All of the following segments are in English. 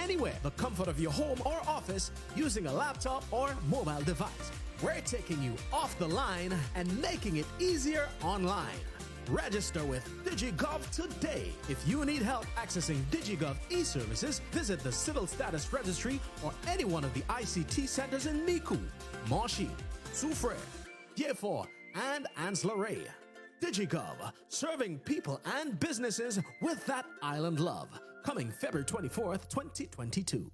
anywhere, the comfort of your home or office using a laptop or mobile device. We're taking you off the line and making it easier online. Register with DigiGov today. If you need help accessing DigiGov e-services, visit the Civil Status Registry or any one of the ICT centers in Micoud, Monchy, Soufrière, Pierrefort, and Anse-Lorraine. DigiGov, serving people and businesses with that island love. Coming February 24th, 2022.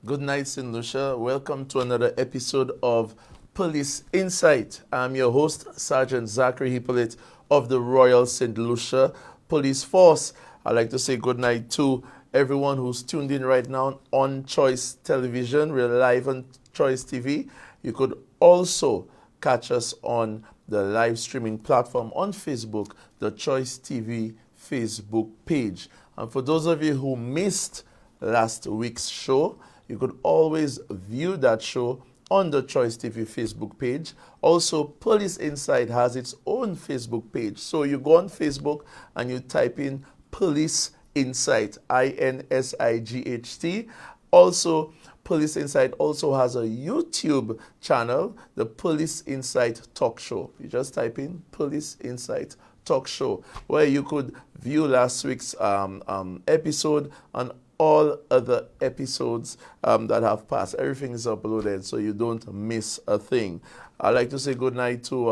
Good night, St. Lucia. Welcome to another episode of Police Insight. I'm your host, Sergeant Zachary Hippolyte of the Royal St. Lucia Police Force. I'd like to say good night to everyone who's tuned in right now on Choice Television. We're live on Choice TV. You could also catch us on the live streaming platform on Facebook, the Choice TV Facebook page. And for those of you who missed last week's show, you could always view that show on the Choice TV Facebook page. Also, Police Insight has its own Facebook page. So you go on Facebook and you type in Police Insight, INSIGHT. Also, Police Insight also has a YouTube channel, the Police Insight Talk Show. You just type in Police Insight Talk Show, where you could view last week's episode and all other episodes that have passed. Everything is uploaded, so you don't miss a thing. I'd like to say good night to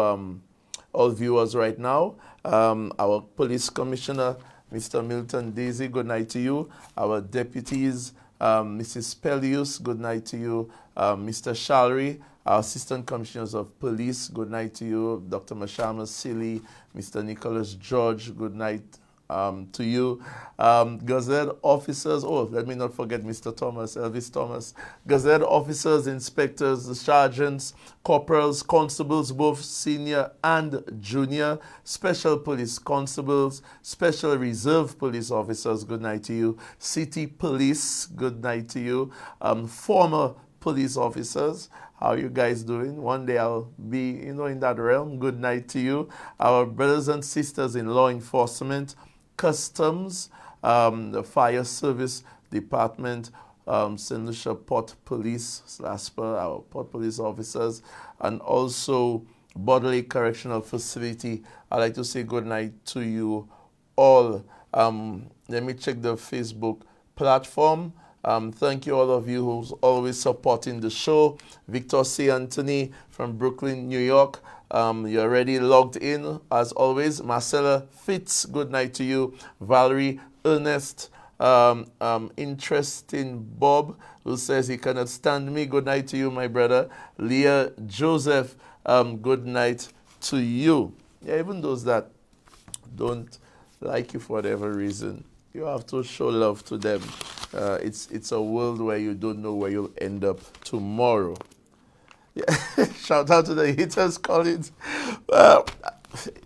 all viewers right now. Our Police Commissioner, Mr. Milton Daisy, good night to you. Our deputies, Mrs. Pelius, good night to you. Mr. Shalry, our Assistant Commissioners of Police, good night to you. Dr. Mashama Silly, Mr. Nicholas George, good night to you. Gazette officers, let me not forget Mr. Thomas, Elvis Thomas. Gazette officers, inspectors, sergeants, corporals, constables, both senior and junior, special police constables, special reserve police officers, good night to you. City police, good night to you. Former police officers, how are you guys doing? One day I'll be, in that realm. Good night to you. Our brothers and sisters in law enforcement, customs, the fire service department, St. Lucia Port Police, SLASPA, our Port Police officers, and also Bodley Correctional Facility. I'd like to say good night to you all. Let me check the Facebook platform. Thank you all of you who's always supporting the show. Victor C. Anthony from Brooklyn, New York. You're already logged in, as always. Marcella Fitz, good night to you. Valerie Ernest, Interesting Bob, who says he cannot stand me. Good night to you, my brother. Leah Joseph, good night to you. Yeah, even those that don't like you for whatever reason, you have to show love to them. It's a world where you don't know where you'll end up tomorrow. Yeah. Shout out to the haters, Collins.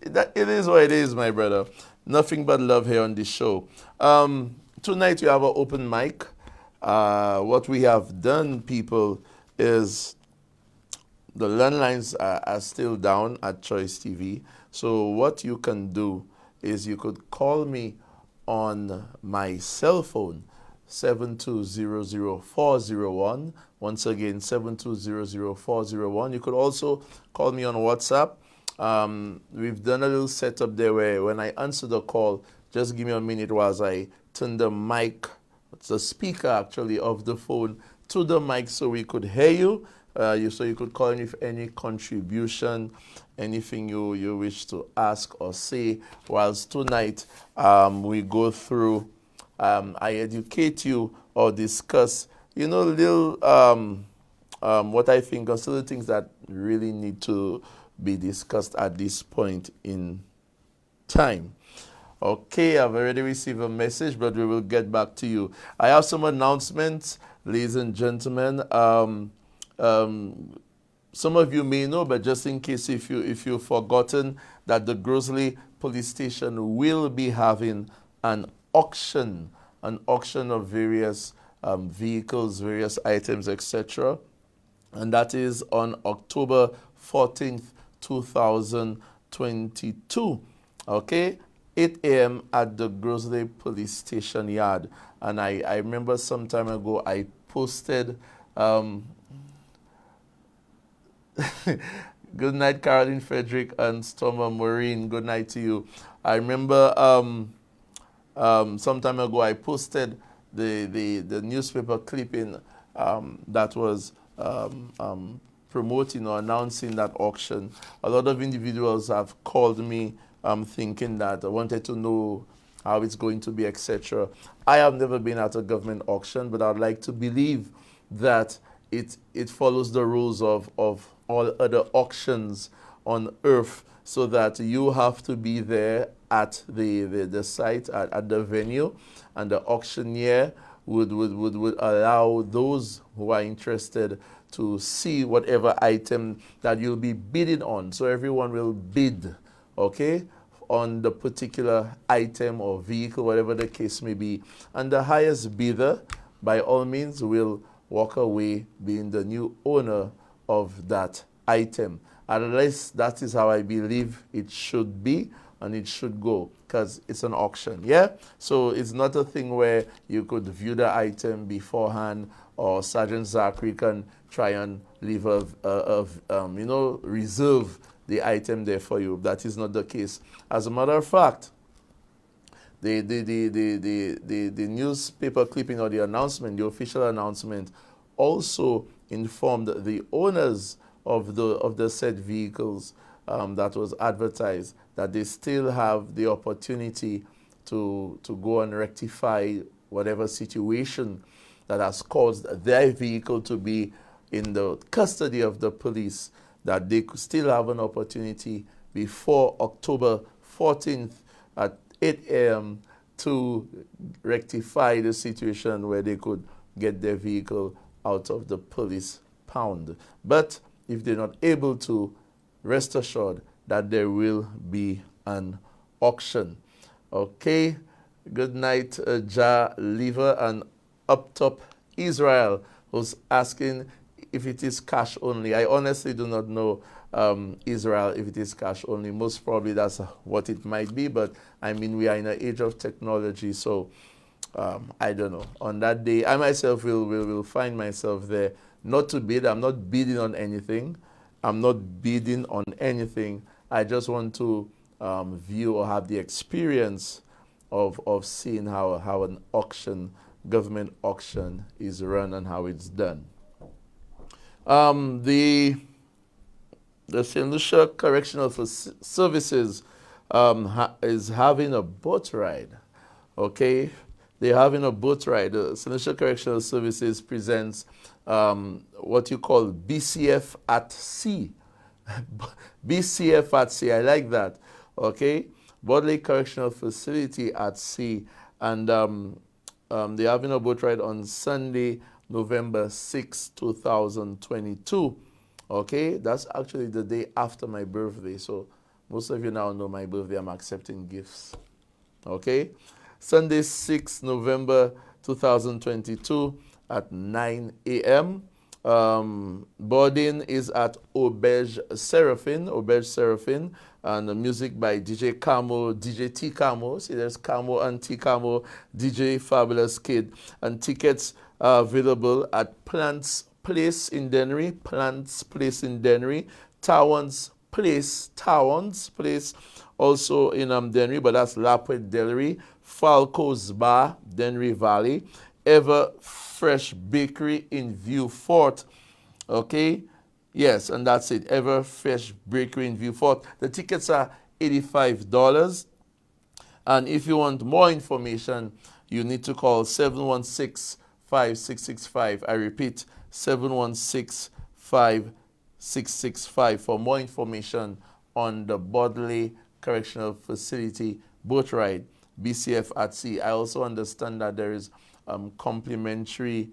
It is what it is, my brother. Nothing but love here on this show. Tonight we have an open mic. What we have done, people, is the landlines are still down at Choice TV. So what you can do is you could call me on my cell phone, 7200401. Once again, 7200401. You could also call me on WhatsApp. We've done a little setup there where when I answer the call, just give me a minute while I turn the mic, the speaker actually of the phone to the mic so we could hear you. So you could call in with any contribution, anything you wish to ask or say. Whilst tonight we go through, I educate you or discuss, little what I think are still things that really need to be discussed at this point in time. Okay, I've already received a message, but we will get back to you. I have some announcements, ladies and gentlemen. some of you may know, but just in case if you've forgotten, that the Grosley Police Station will be having an auction of various vehicles, various items, etc. And that is on October 14th, 2022. Okay, 8 a.m. at the Grosley Police Station yard. And I remember some time ago I posted. Good night, Caroline Frederick and Stormer Maureen. Good night to you. I remember some time ago I posted the newspaper clipping that was promoting or announcing that auction. A lot of individuals have called me thinking that I wanted to know how it's going to be, etc. I have never been at a government auction, but I'd like to believe that it follows the rules of all other auctions on earth, so that you have to be there at the site, at the venue, and the auctioneer would allow those who are interested to see whatever item that you'll be bidding on. So everyone will bid, okay, on the particular item or vehicle, whatever the case may be. And the highest bidder, by all means, will walk away being the new owner of that item. At least that is how I believe it should be and it should go, because it's an auction, yeah? So it's not a thing where you could view the item beforehand, or Sergeant Zachary can try and leave reserve the item there for you. That is not the case. As a matter of fact, the newspaper clipping or the announcement, the official announcement, also informed the owners of the said vehicles that was advertised that they still have the opportunity to go and rectify whatever situation that has caused their vehicle to be in the custody of the police, that they could still have an opportunity before October 14th at 8 a.m. to rectify the situation where they could get their vehicle out of the police pound. But if they're not able to, rest assured that there will be an auction. Okay, good night, Ja Lever and up top Israel, who's asking if it is cash only. I honestly do not know, Israel, if it is cash only. Most probably that's what it might be, but I mean, we are in an age of technology, so I don't know. On that day, I myself will find myself there, not to bid. I'm not bidding on anything. I'm not bidding on anything. I just want to view or have the experience of seeing how an auction, government auction, is run and how it's done. The St. Lucia Correctional Services is having a boat ride. Okay, they're having a boat ride. The St. Lucia Correctional Services presents what you call BCF at Sea. BCF at Sea, I like that. Okay, Bodley Correctional Facility at Sea, and they're having a boat ride on Sunday, November 6, 2022. Okay, that's actually the day after my birthday. So most of you now know my birthday. I'm accepting gifts. Okay, Sunday, 6 November 2022 at 9 a.m. Boarding is at Auberge Seraphine, and the music by DJ Camo, DJ T Camo. See, there's Camo and T Camo, DJ Fabulous Kid. And tickets are available at Plants Place in Dennery, Towns Place also in Dennery, but that's Lapwet Delivery, Falco's Bar, Dennery Valley, Ever Fresh Bakery in View Fort. Okay, yes, and that's it. Ever Fresh Bakery in View Fort. The tickets are $85. And if you want more information, you need to call 716-5665. I repeat, 716-5665 for more information on the Bodley Correctional Facility boat ride, BCF at Sea. I also understand that there is a complimentary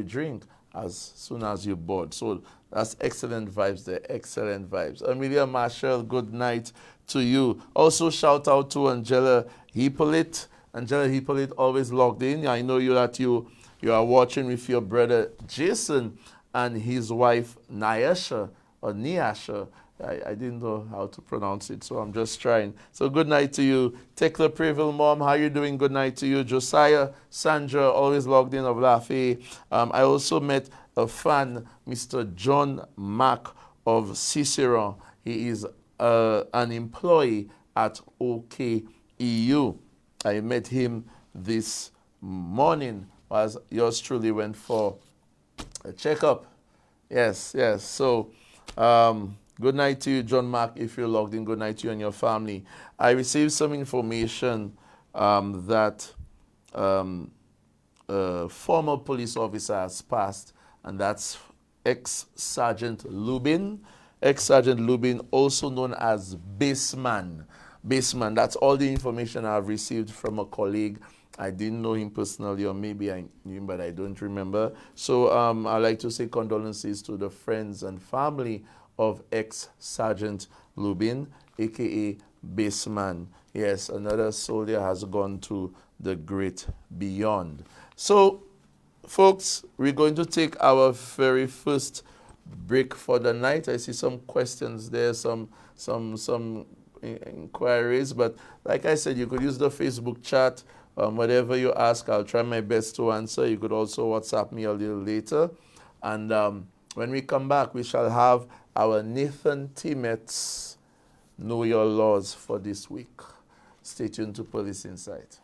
drink as soon as you're bored. So that's excellent vibes there, excellent vibes. Amelia Marshall, good night to you. Also shout out to Angela Hippolyte. Angela Hippolyte always logged in. I know you are watching with your brother Jason and his wife Nyasha or Niasha. I didn't know how to pronounce it, so I'm just trying. So good night to you. Tekla Preville, Mom, how you doing? Good night to you. Josiah, Sandra, always logged in of Lafayette. I also met a fan, Mr. John Mack of Ciceron. He is an employee at OKEU. I met him this morning as yours truly went for a checkup. Yes. So, good night to you, John Mark, if you're logged in. Good night to you and your family. I received some information that a former police officer has passed, and that's ex-Sergeant Lubin. Ex-Sergeant Lubin, also known as Baseman. Baseman, that's all the information I've received from a colleague. I didn't know him personally, or maybe I knew him, but I don't remember. So I'd like to say condolences to the friends and family of ex-Sergeant Lubin, a.k.a. Baseman. Yes, another soldier has gone to the great beyond. So, folks, we're going to take our very first break for the night. I see some questions there, some inquiries, but like I said, you could use the Facebook chat. Whatever you ask, I'll try my best to answer. You could also WhatsApp me a little later. And when we come back, we shall have our Nathan Timet's Know Your Laws for this week. Stay tuned to Police Insight.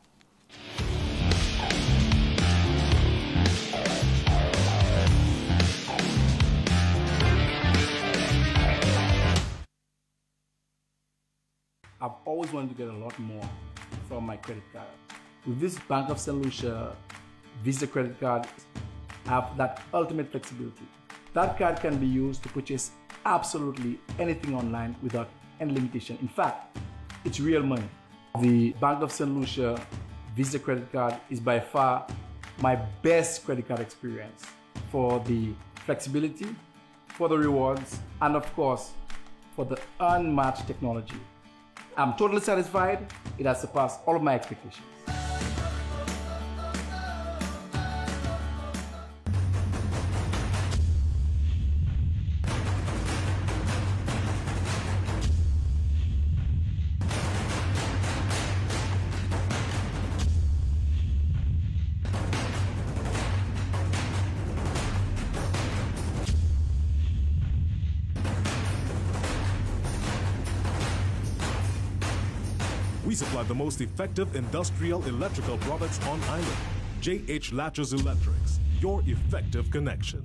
I've always wanted to get a lot more from my credit card. With this Bank of St. Lucia Visa credit card, I have that ultimate flexibility. That card can be used to purchase absolutely anything online without any limitation. In fact, it's real money. The Bank of St. Lucia Visa credit card is by far my best credit card experience for the flexibility, for the rewards, and of course, for the unmatched technology. I'm totally satisfied. It has surpassed all of my expectations. We supply the most effective industrial electrical products on island. J.H. Latches Electrics, your effective connection.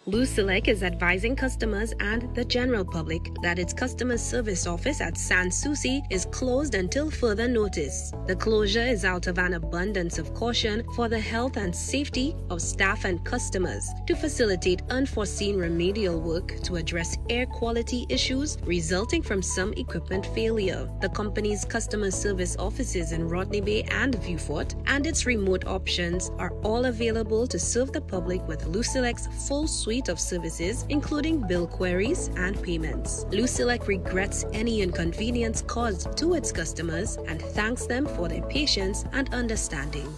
Lucilec is advising customers and the general public that its customer service office at Sans Souci is closed until further notice. The closure is out of an abundance of caution for the health and safety of staff and customers to facilitate unforeseen remedial work to address air quality issues resulting from some equipment failure. The company's customer service offices in Rodney Bay and Viewfort and its remote options are all available to serve the public with Lucilec's full suite of services, including bill queries and payments. Lucilec regrets any inconvenience caused to its customers and thanks them for their patience and understanding.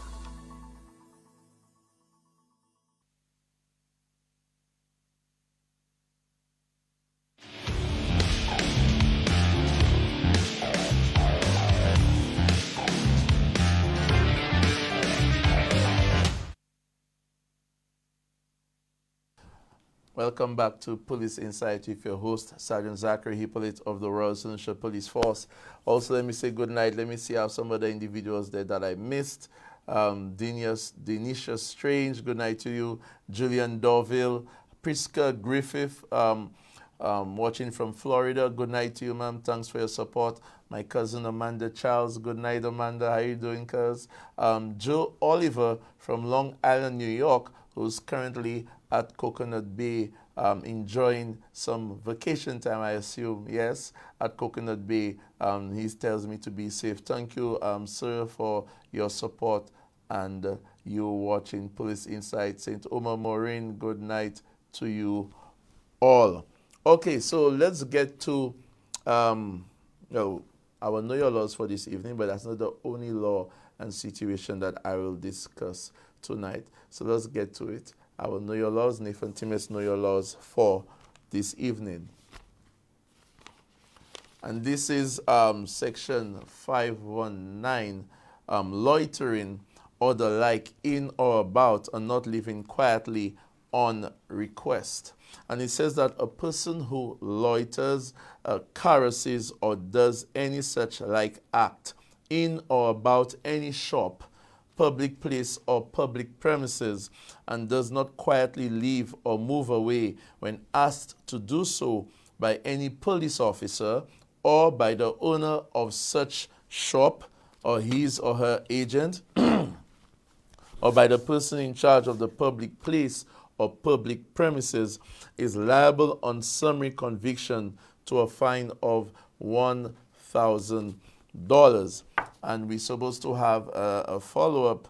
Welcome back to Police Insight with your host, Sergeant Zachary Hippolyte of the Royal St. Lucia Police Force. Also, let me say good night. Let me see how some other individuals there that I missed. Denisha Strange, good night to you. Julian Dorville, Priska Griffith, watching from Florida. Good night to you, ma'am. Thanks for your support. My cousin Amanda Charles, good night, Amanda. How you doing, cuz? Joe Oliver from Long Island, New York, who's currently at Coconut Bay, enjoying some vacation time, I assume, yes, at Coconut Bay. He tells me to be safe. Thank you, sir, for your support and you're watching Police Insight. St. Omar Maureen, good night to you all. Okay, so let's get to our Know Your Laws for this evening, but that's not the only law and situation that I will discuss tonight. So let's get to it. I will Know Your Laws, Nathan Timmets Know Your Laws for this evening. And this is section 519, loitering or the like in or about and not living quietly on request. And it says that a person who loiters, caresses, or does any such like act in or about any shop, public place, or public premises, and does not quietly leave or move away when asked to do so by any police officer or by the owner of such shop or his or her agent or by the person in charge of the public place or public premises, is liable on summary conviction to a fine of $1,000. And we're supposed to have a follow-up,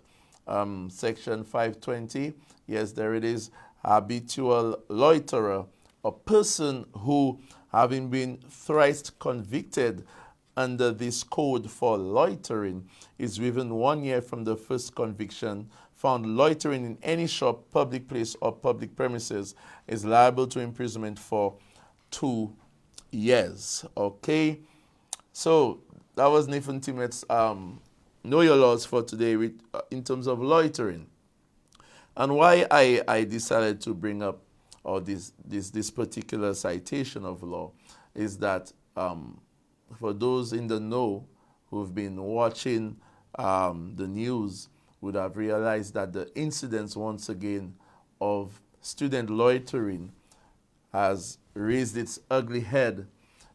section 520. Yes, there it is. Habitual loiterer, a person who, having been thrice convicted under this code for loitering, is within 1 year from the first conviction, found loitering in any shop, public place, or public premises, is liable to imprisonment for 2 years. Okay? So that was Nathan Timmett's Know Your Laws for today in terms of loitering. And why I decided to bring up this particular citation of law is that for those in the know who've been watching the news would have realized that the incidence once again of student loitering has raised its ugly head,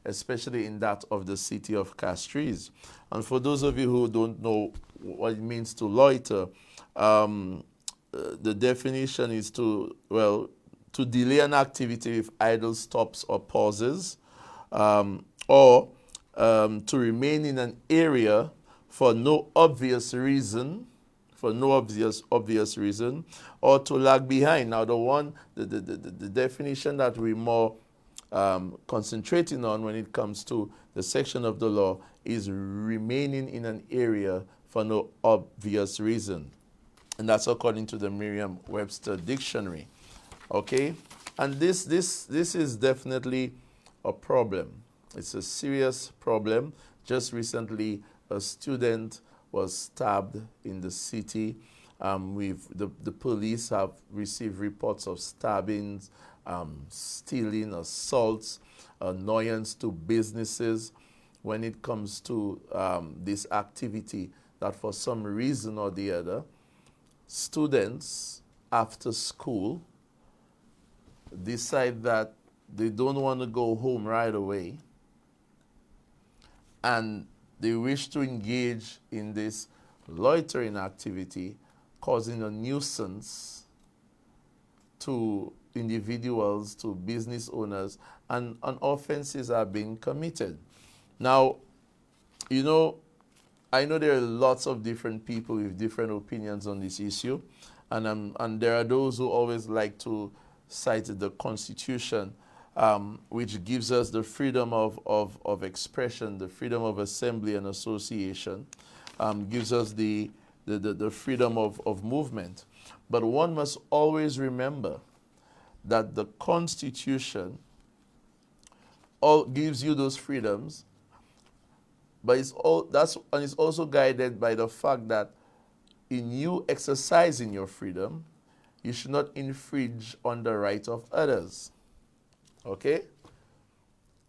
especially in that of the city of Castries. And for those of you who don't know what it means to loiter, the definition is to delay an activity with idle stops or pauses, or to remain in an area for no obvious reason, or to lag behind. Now, the definition that we're more concentrating on when it comes to the section of the law is remaining in an area for no obvious reason. And that's according to the Merriam-Webster dictionary. Okay? And this is definitely a problem. It's a serious problem. Just recently, a student was stabbed in the city. The police have received reports of stabbings, stealing, assaults, annoyance to businesses when it comes to this activity that for some reason or the other, students after school decide that they don't want to go home right away and they wish to engage in this loitering activity, causing a nuisance to individuals, to business owners, and offenses are being committed. Now, I know there are lots of different people with different opinions on this issue, and there are those who always like to cite the Constitution, which gives us the freedom of expression, the freedom of assembly and association, gives us the freedom of movement. But one must always remember that the Constitution gives you those freedoms, but it's also guided by the fact that in you exercising your freedom, you should not infringe on the right of others. Okay?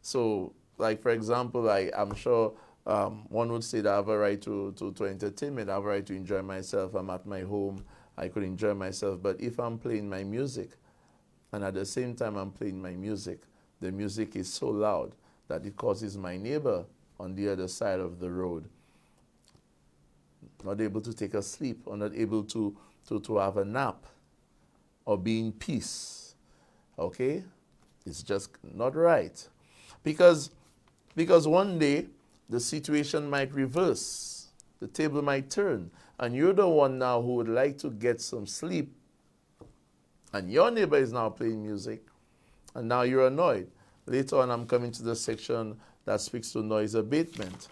So, like, for example, I'm sure one would say that I have a right to entertainment, I have a right to enjoy myself. I'm at my home, I could enjoy myself. But if I'm playing my music, and at the same time I'm playing my music, the music is so loud that it causes my neighbor on the other side of the road not able to take a sleep, or not able to have a nap, or be in peace. Okay? It's just not right. Because one day the situation might reverse. The table might turn, and you're the one now who would like to get some sleep, and your neighbor is now playing music, and now you're annoyed. Later on, I'm coming to the section that speaks to noise abatement.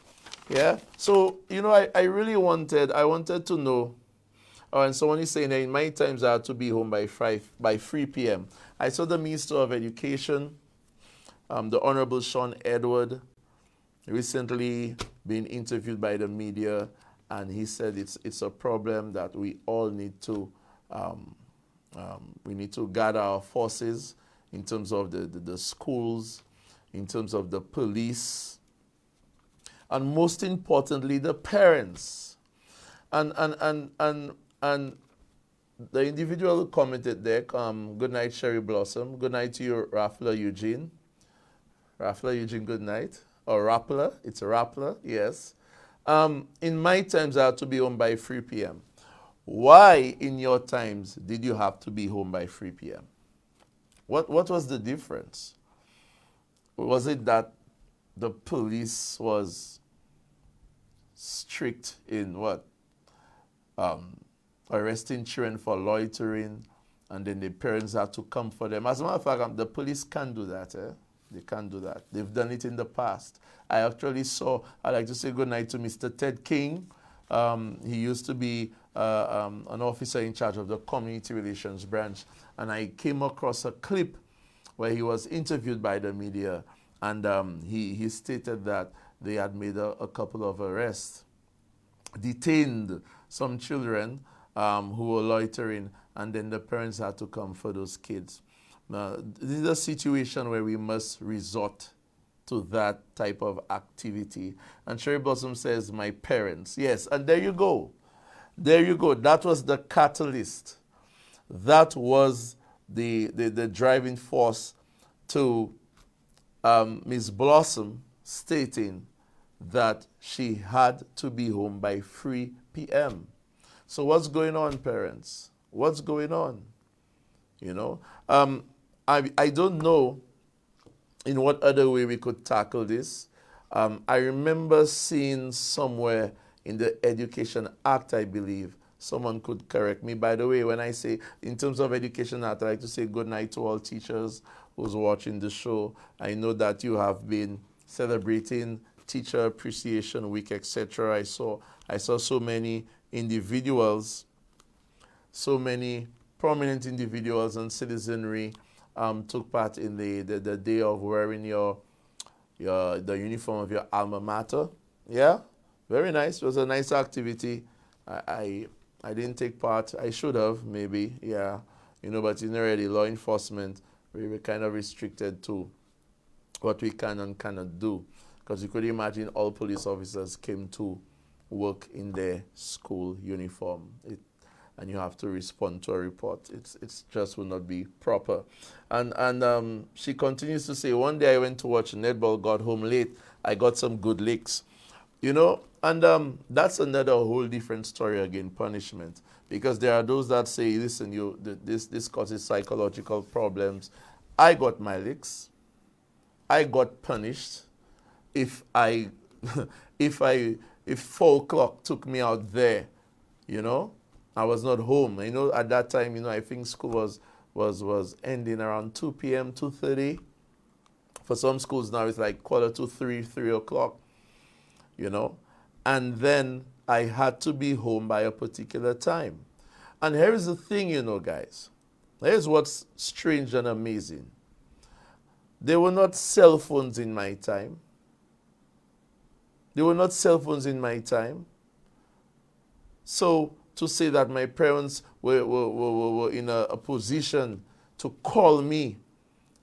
Yeah? So, I really wanted to know, and someone is saying that in my times I had to be home by 3 p.m. I saw the Minister of Education, the Honorable Sean Edward, recently been interviewed by the media, and he said it's a problem that we all need to gather our forces in terms of the schools, in terms of the police, and most importantly, the parents. And the individual who commented there, good night, Sherry Blossom. Good night to you, Raffler Eugene. Raffler Eugene, good night. Or Rappler, it's a Rappler, yes. In my times, I had to be home by 3 p.m. Why in your times did you have to be home by 3 p.m.? What was the difference? Was it that the police was strict in arresting children for loitering, and then the parents had to come for them? As a matter of fact, the police can't do that. They can't do that. They've done it in the past. I actually saw, I'd like to say good night to Mr. Ted King. He used to be an officer in charge of the community relations branch, and I came across a clip where he was interviewed by the media, and he stated that they had made a couple of arrests, detained some children who were loitering, and then the parents had to come for those kids. Now, this is a situation where we must resort to that type of activity. And Sherry Blossom says, my parents. Yes, and there you go. There you go. That was the catalyst. That was the driving force to Ms. Blossom stating that she had to be home by 3 p.m. So what's going on, parents? What's going on? I don't know in what other way we could tackle this. I remember seeing somewhere in the Education Act, I believe, someone could correct me. By the way, when I say in terms of Education Act, I like to say good night to all teachers who's watching the show. I know that you have been celebrating Teacher Appreciation Week, etc. I saw so many individuals, so many prominent individuals and citizenry took part in the day of wearing the uniform of your alma mater. Yeah, very nice. It was a nice activity. I didn't take part. I should have, maybe. Yeah, but already law enforcement, we were kind of restricted to what we can and cannot do, because you could imagine all police officers came to work in their school uniform. And you have to respond to a report. It's just will not be proper. And she continues to say, one day I went to watch netball, got home late. I got some good licks, and that's another whole different story again, punishment. Because there are those that say, listen, this causes psychological problems. I got my licks. I got punished if 4 o'clock took me out there, I was not home. At that time, I think school was ending around 2 p.m., 2:30. For some schools now, it's like 2:45, 3 o'clock, And then I had to be home by a particular time. And here's the thing, guys. Here's what's strange and amazing. There were not cell phones in my time. So to say that my parents were in a position to call me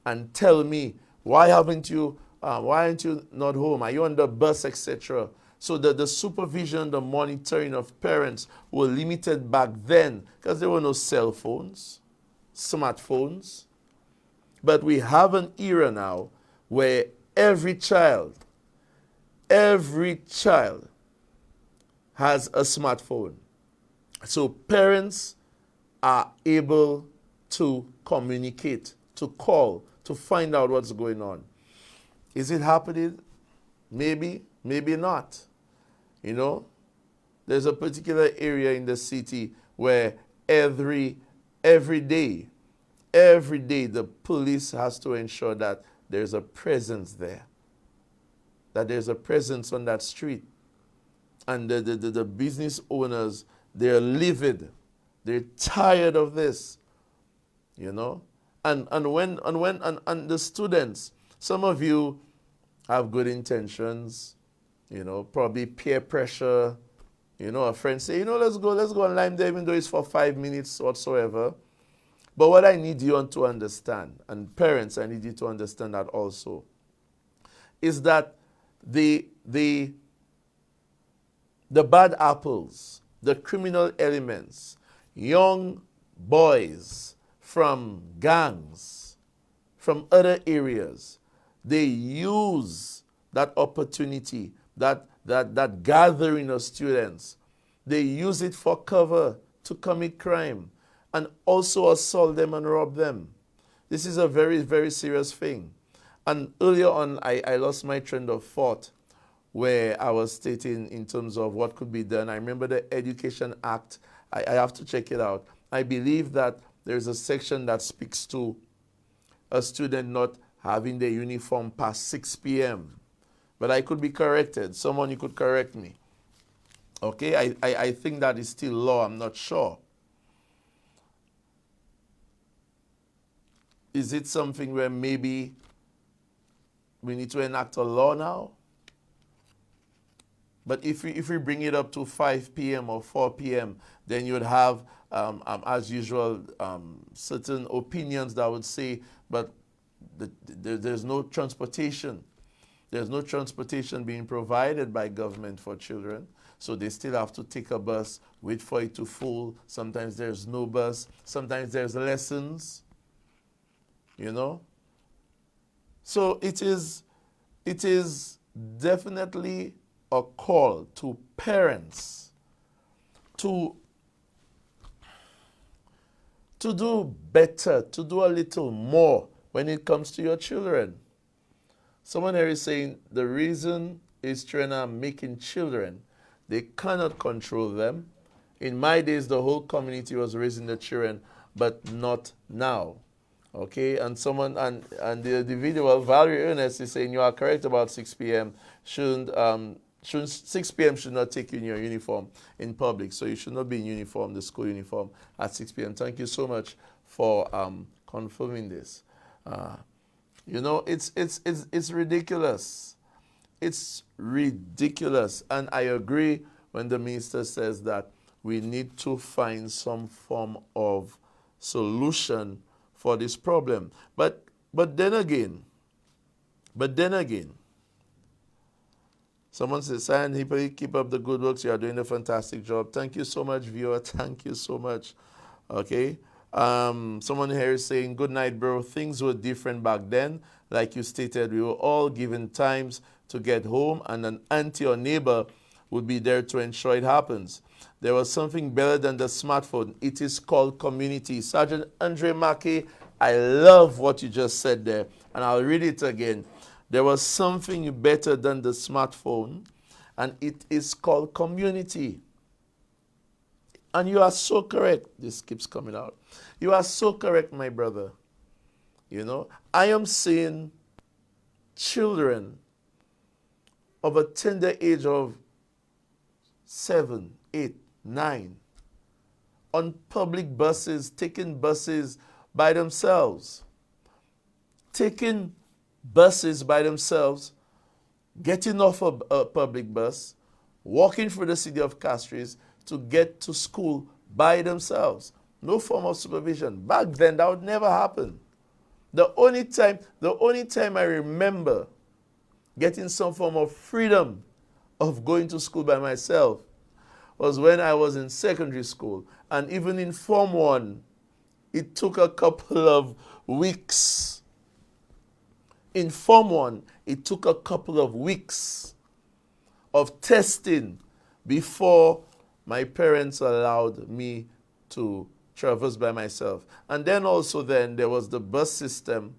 and tell me, why aren't you not home? Are you on the bus, etc.? So the supervision, the monitoring of parents were limited back then because there were no cell phones, smartphones. But we have an era now where every child has a smartphone. So parents are able to communicate, to call, to find out what's going on. Is it happening? Maybe, maybe not. There's a particular area in the city where every day, the police has to ensure that there's a presence there, that there's a presence on that street. And the business owners, they're livid. They're tired of this, you know. And the students, some of you have good intentions, you know, probably peer pressure. You know, a friend say, you know, let's go and Lime there, even though it's for 5 minutes whatsoever. But what I need you to understand, and parents, I need you to understand that also, is that the bad apples, the criminal elements, young boys from gangs, from other areas, they use that opportunity, that gathering of students, they use it for cover to commit crime and also assault them and rob them. This is a very, very serious thing. And earlier on, I lost my train of thought where I was stating in terms of what could be done. I remember the Education Act. I have to check it out. I believe that there's a section that speaks to a student not having their uniform past 6 p.m. But I could be corrected. Someone, you could correct me. Okay, I think that is still law. I'm not sure. Is it something where maybe we need to enact a law now? But if we bring it up to 5 p.m. or 4 p.m., then you would have, as usual, certain opinions that would say, but there's no transportation. There's no transportation being provided by government for children. So they still have to take a bus, wait for it to full. Sometimes there's no bus. Sometimes there's lessons, you know. So it is definitely a call to parents to do better, to do a little more when it comes to your children. Someone here is saying the reason is children are making children. They cannot control them. In my days, the whole community was raising the children, but not now. Okay, and someone, and the video, Valerie Ernest is saying you are correct about 6 p.m. 6 p.m. should not take you in your uniform in public. So you should not be in uniform, the school uniform, at 6 p.m. Thank you so much for confirming this. You know, it's ridiculous. It's ridiculous. And I agree when the minister says that we need to find some form of solution for this problem. But then again, someone says, Simon, keep up the good works. You are doing a fantastic job. Thank you so much, viewer. Thank you so much. Okay. Someone here is saying, good night, bro. Things were different back then. Like you stated, we were all given times to get home, and an auntie or neighbor would be there to ensure it happens. There was something better than the smartphone. It is called community. Sergeant Andre Mackey, I love what you just said there, and I'll read it again. There was something better than the smartphone, and it is called community. And you are so correct. This keeps coming out. You are so correct, my brother. You know, I am seeing children of a tender age of 7, 8, 9 on public buses, taking buses by themselves. Taking buses by themselves, getting off a public bus, walking through the city of Castries to get to school by themselves. No form of supervision. Back then, that would never happen. The only time I remember getting some form of freedom of going to school by myself was when I was in secondary school. And even in Form 1, it took a couple of weeks. In Form 1, it took a couple of weeks of testing before my parents allowed me to traverse by myself. And then there was the bus system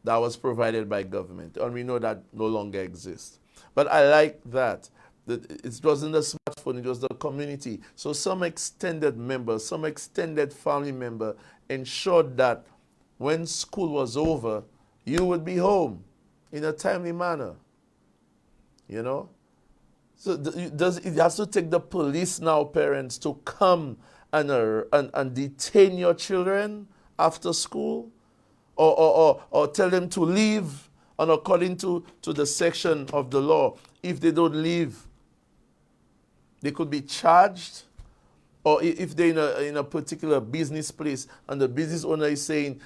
that was provided by government. And we know that no longer exists. But I like that It wasn't the smartphone, it was the community. So some extended member, some extended family member ensured that when school was over, you would be home in a timely manner. You know? So it has to take the police now, parents, to come and detain your children after school? Or tell them to leave, and according to the section of the law, if they don't leave, they could be charged. Or if they're in a particular business place and the business owner is saying,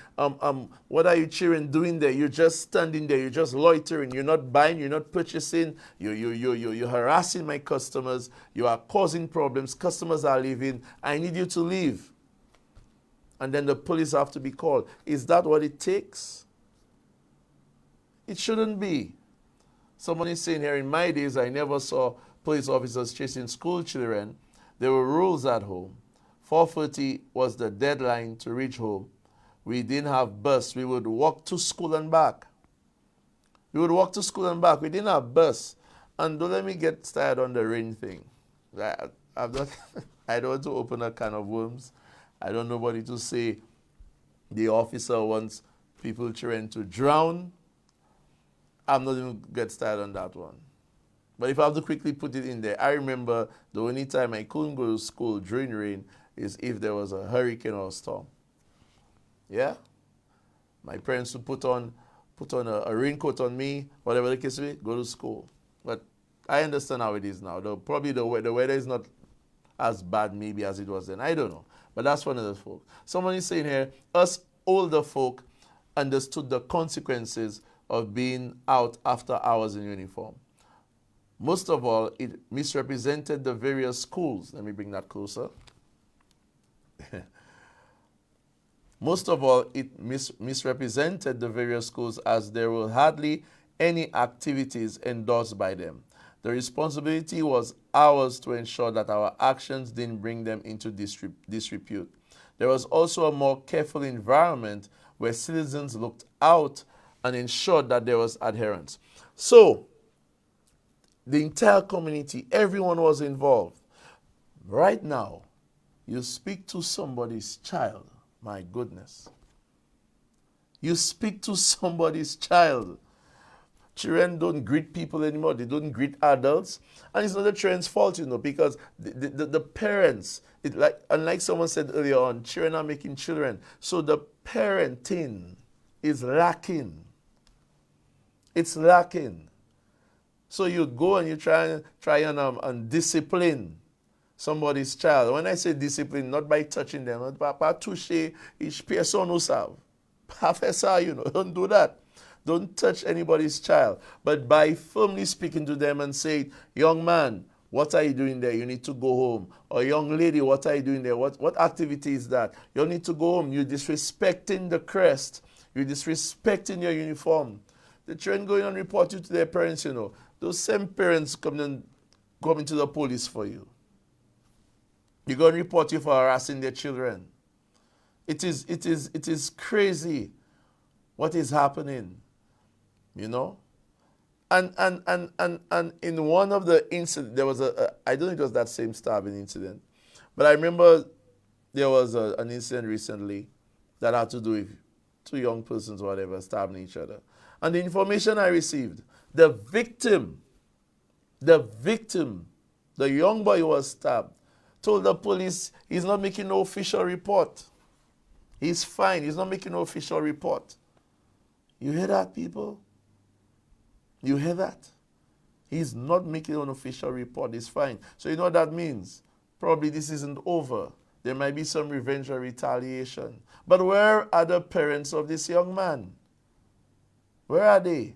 what are you children doing there? You're just standing there, you're just loitering, you're not buying, you're not purchasing, you're harassing my customers, you are causing problems, customers are leaving, I need you to leave. And then the police have to be called. Is that what it takes? It shouldn't be. Someone is saying here, in my days, I never saw police officers chasing school children. There were rules at home. 4:30 was the deadline to reach home. We didn't have bus. We would walk to school and back. We would walk to school and back. We didn't have bus. And don't let me get started on the rain thing. I don't want to open a can of worms. I don't know nobody to say the officer wants people, children to drown. I'm not even get started on that one. But if I have to quickly put it in there, I remember the only time I couldn't go to school during rain is if there was a hurricane or a storm. Yeah? My parents would put on a raincoat on me, whatever the case may be, go to school. But I understand how it is now. Probably the weather is not as bad maybe as it was then. I don't know. But that's one of the folk. Someone is saying here, us older folk understood the consequences of being out after hours in uniform. Most of all, it misrepresented the various schools. Let me bring that closer. Most of all, it misrepresented the various schools as there were hardly any activities endorsed by them. The responsibility was ours to ensure that our actions didn't bring them into disrepute. There was also a more careful environment where citizens looked out and ensured that there was adherence. So, the entire community, everyone was involved. Right now, you speak to somebody's child, my goodness. You speak to somebody's child. Children don't greet people anymore. They don't greet adults. And it's not the children's fault, because the parents, unlike someone said earlier on, children are making children. So the parenting is lacking. It's lacking. So you go and you try and discipline somebody's child. When I say discipline, not by touching them, pas toucher each person who serve. Professor, don't do that. Don't touch anybody's child. But by firmly speaking to them and saying, young man, what are you doing there? You need to go home. Or young lady, what are you doing there? What activity is that? You need to go home. You're disrespecting the crest. You're disrespecting your uniform. The children going and report you to their parents, Those same parents come into the police for you. They're going to report you for harassing their children. It is crazy what is happening, And in one of the incidents, there was I don't think it was that same stabbing incident, but I remember there was an incident recently that had to do with two young persons, whatever, stabbing each other. And the information I received, the victim, the young boy who was stabbed, told the police he's not making no official report. He's fine. He's not making no official report. You hear that, people? You hear that? He's not making an official report. He's fine. So you know what that means? Probably this isn't over. There might be some revenge or retaliation. But where are the parents of this young man? Where are they?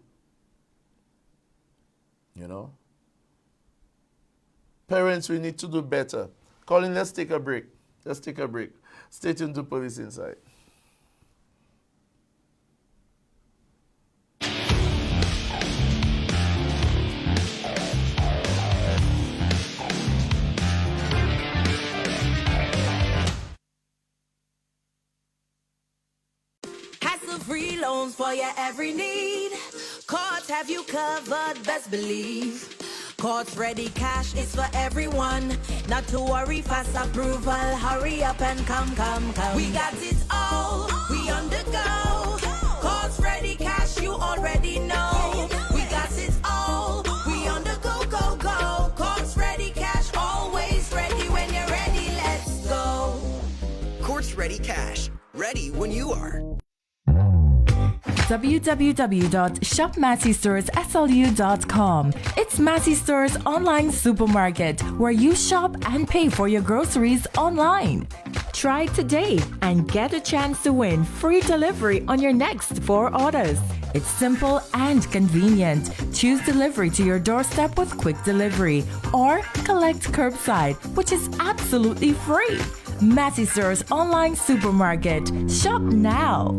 Parents, we need to do better. Colin, let's take a break. Stay tuned to Police Insight. Hassle-free loans for your every need. Cards have you covered, best believe. Courts ready, cash is for everyone. Not to worry, fast approval. Hurry up and come. We got it all, we on the go. Courts ready, cash, you already know. We got it all, we on the go. Courts ready, cash, always ready. When you're ready, let's go. Courts Ready Cash. Ready when you are. www.shopmasseystoresSLU.com. It's Massey Stores online supermarket where you shop and pay for your groceries online. Try today and get a chance to win free delivery on your next 4 orders. It's simple and convenient. Choose delivery to your doorstep with quick delivery or collect curbside, which is absolutely free. Massey Stores online supermarket. Shop now.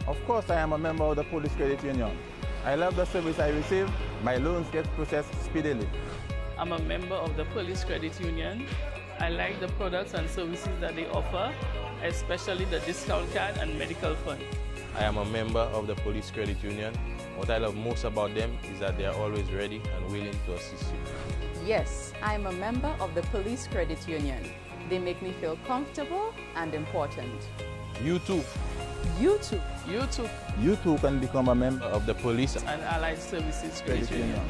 Of course, I am a member of the Police Credit Union. I love the service I receive. My loans get processed speedily. I'm a member of the Police Credit Union. I like the products and services that they offer, especially the discount card and medical fund. I am a member of the Police Credit Union. What I love most about them is that they are always ready and willing to assist you. Yes, I am a member of the Police Credit Union. They make me feel comfortable and important. You too. You too. You too. You too can become a member Of the Police And Allied Services Credit Union.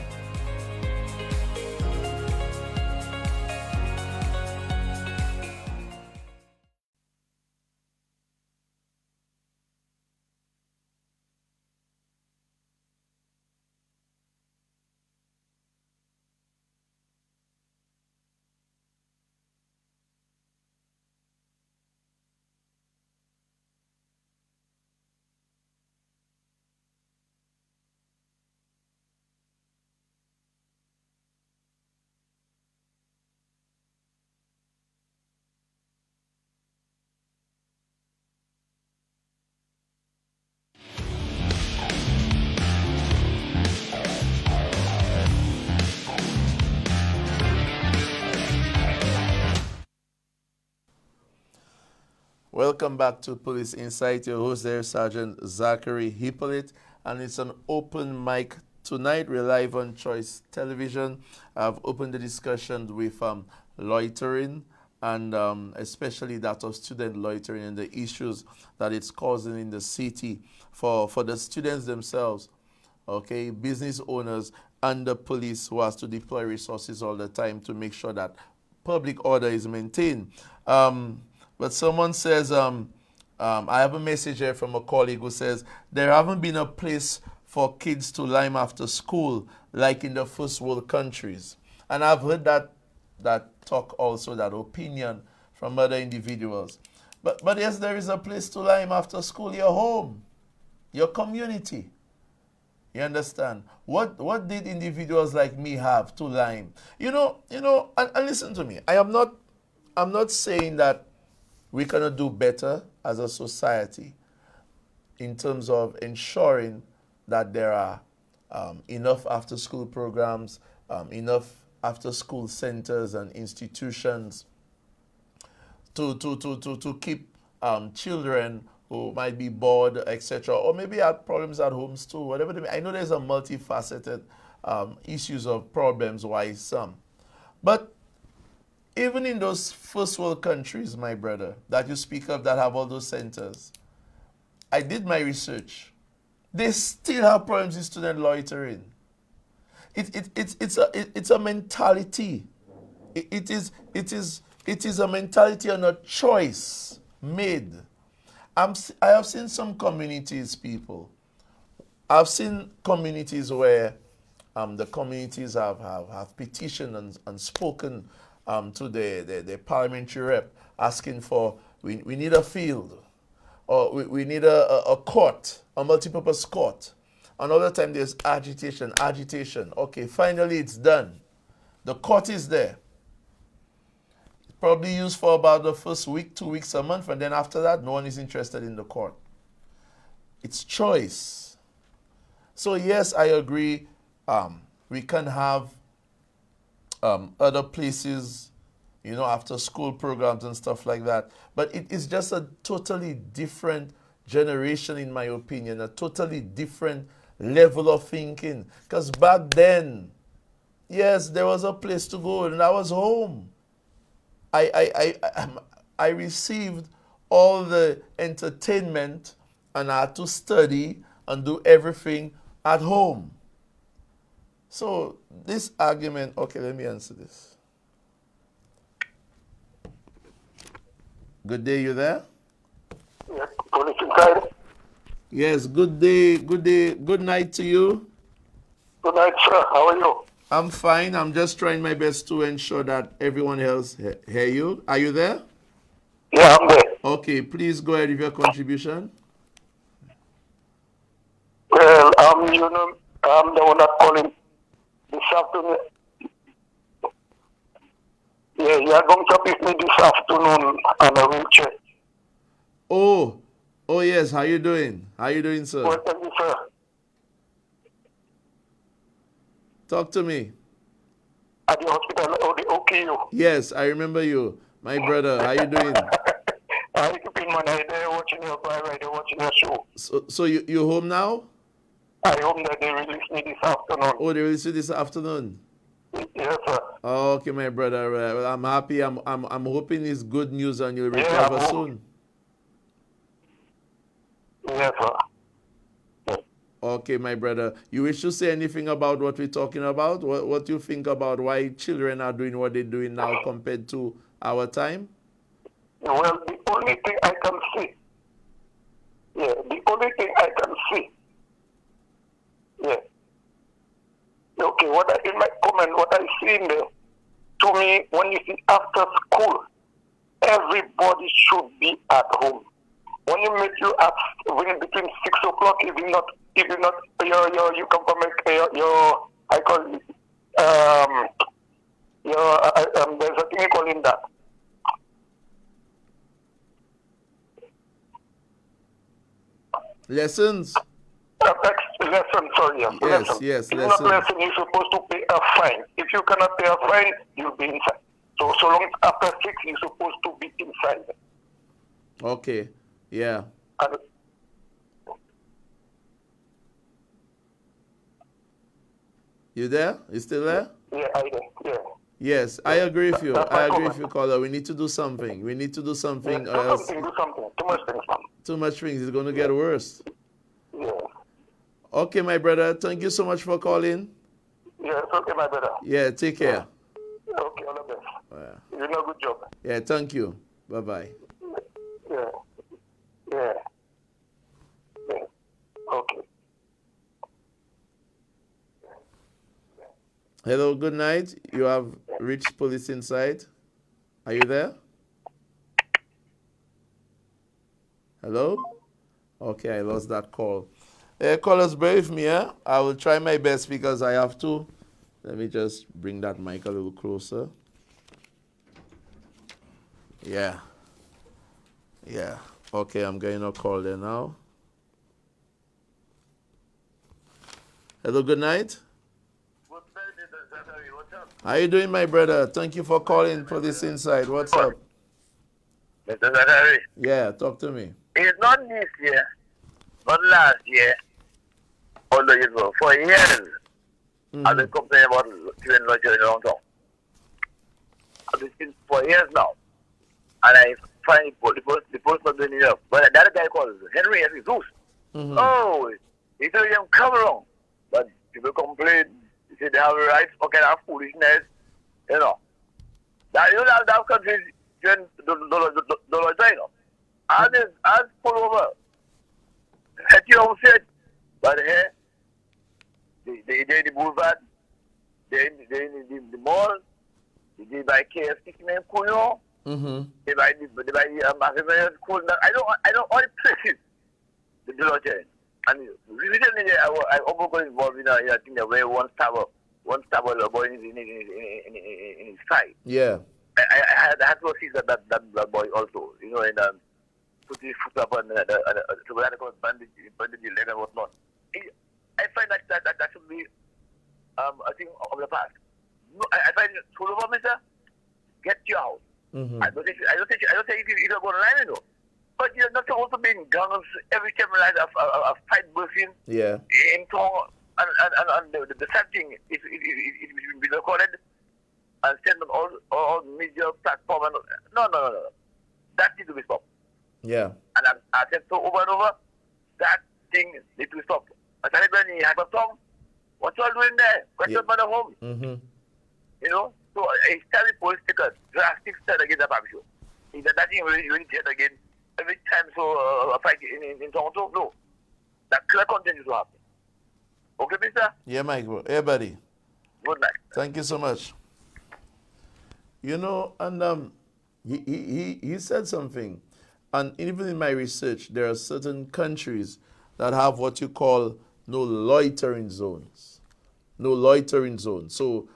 Welcome back to Police Insight. Your host there, Sergeant Zachary Hippolyte, and it's an open mic tonight. We're live on Choice Television. I've opened the discussion with loitering and especially that of student loitering and the issues that it's causing in the city for the students themselves, okay, business owners and the police who has to deploy resources all the time to make sure that public order is maintained. But someone says, I have a message here from a colleague who says, there haven't been a place for kids to lime after school like in the first world countries. And I've heard that talk also, that opinion from other individuals. But yes, there is a place to lime after school, your home, your community. You understand? What did individuals like me have to lime? You know, and listen to me. I'm not saying that we cannot do better as a society in terms of ensuring that there are enough after-school programs, enough after-school centers and institutions to keep children who might be bored, etc., or maybe have problems at homes too, whatever they may. I know there's a multifaceted issues of problems why some. But even in those first world countries, my brother, that you speak of that have all those centers, I did my research. They still have problems with student loitering. It's a mentality. It is a mentality and a choice made. I have seen some communities, people. I've seen communities where the communities have petitioned and spoken to the parliamentary rep asking for, we need a field, or we need a court, a multipurpose court. Another time there's agitation. Okay, finally it's done. The court is there. Probably used for about the first week, 2 weeks, a month, and then after that, no one is interested in the court. It's choice. So yes, I agree. We can have other places, after school programs and stuff like that. But it is just a totally different generation, in my opinion, a totally different level of thinking. Because back then, yes, there was a place to go, and I was home. I received all the entertainment, and I had to study and do everything at home. So this argument, okay, let me answer this. Good day, you there? Yes, police inside. Yes, good day, good night to you. Good night, sir. How are you? I'm fine. I'm just trying my best to ensure that everyone else hear you. Are you there? Yeah, I'm there. Okay, please go ahead with your contribution. Well, I'm the one that calling this afternoon. Yeah, you are going to pick me this afternoon on a wheelchair. Oh yes. How you doing? How you doing, sir? Well, thank you, sir. Talk to me. At the hospital or the OKU. Yes, I remember you. My brother, how you doing? I keep in my head there watching your watching your show. So you home now? I hope that they release me this afternoon. Oh, they release you this afternoon? Yes, sir. Okay, my brother. Well, I'm happy. I'm hoping it's good news and you'll recover soon. Yes, sir. Okay, my brother. You wish to say anything about what we're talking about? What you think about why children are doing what they're doing now compared to our time? Well, the only thing I can see. Yeah, the only thing I can see. Yeah. Okay, in my comment, what I see in there, to me, when you see after school, everybody should be at home. When you meet you at between 6 o'clock, if you not you come from your I call it there's a thing you call in that. Lessons. Lesson, sorry. Yes, lesson. yes, if lesson. not lesson, you're supposed to pay a fine. If you cannot pay a fine, you'll be inside. So long as after 6, you're supposed to be inside. Okay. Yeah. And you there? You still there? Yeah, I do. Yeah. Yes, I agree with you. I agree with you, caller. We need to do something. We need to do something. Do something. Too much things, man. Too much things. It's going to get worse. Yeah. Okay, my brother. Thank you so much for calling. Yeah, it's okay, my brother. Yeah, take care. Okay, all the best. Yeah. You do a good job. Yeah, thank you. Bye-bye. Yeah. Yeah. Yeah. Okay. Hello, good night. You have reached Police Insight. Are you there? Hello? Okay, I lost that call. Callers, bear with me, yeah? I will try my best because I have to. Let me just bring that mic a little closer. Yeah. Yeah. Okay, I'm getting a call there now. Hello, good night. How you doing, my brother? Thank you for calling Police Insight. What's up? Mr. Zachary. Yeah, talk to me. It's not this year, but last year, although it was 4 years, I've been complaining about student loitering in downtown. It's been 4 years now. And I find the post not doing enough. But the other guy called Henry and Jesus. Oh, he told them come around. But people complain. They say they have rights for kind of foolishness. You know. That you have that countries doing the loitering. As pull over. At your own said. But here, they the boulevard, they the mall, they buy KFC in Kuno. They buy school. I don't all the places the loitering. And recently I also got involved in a thing where one stabber boy in his side. Yeah. I had to see that boy also, you know, and put his foot up and so we had to bandage the leg and whatnot. I find that should be a thing of the past. I find school over, mister, get your house. I don't say if you go online, you know. but you're not supposed to be in gangs every time like a fight bursting Yeah. in town. And the sad thing is it will be recorded and sent on all media platforms. No. That needs to be stopped. Yeah. And I said so over and over, that thing needs to be stopped. I said, when you have a song, what you all doing there? What's your mother home? Mm-hmm. You know? So I tell the police take a drastic step against the barbecue. Is that thing really did again every time a fight in Toronto? No. That clear continues to happen. Okay, mister? Yeah, Mike. Hey, buddy. Good night. Thank you so much. You know, and he said something. And even in my research, there are certain countries that have what you call no loitering zones. No loitering zones. So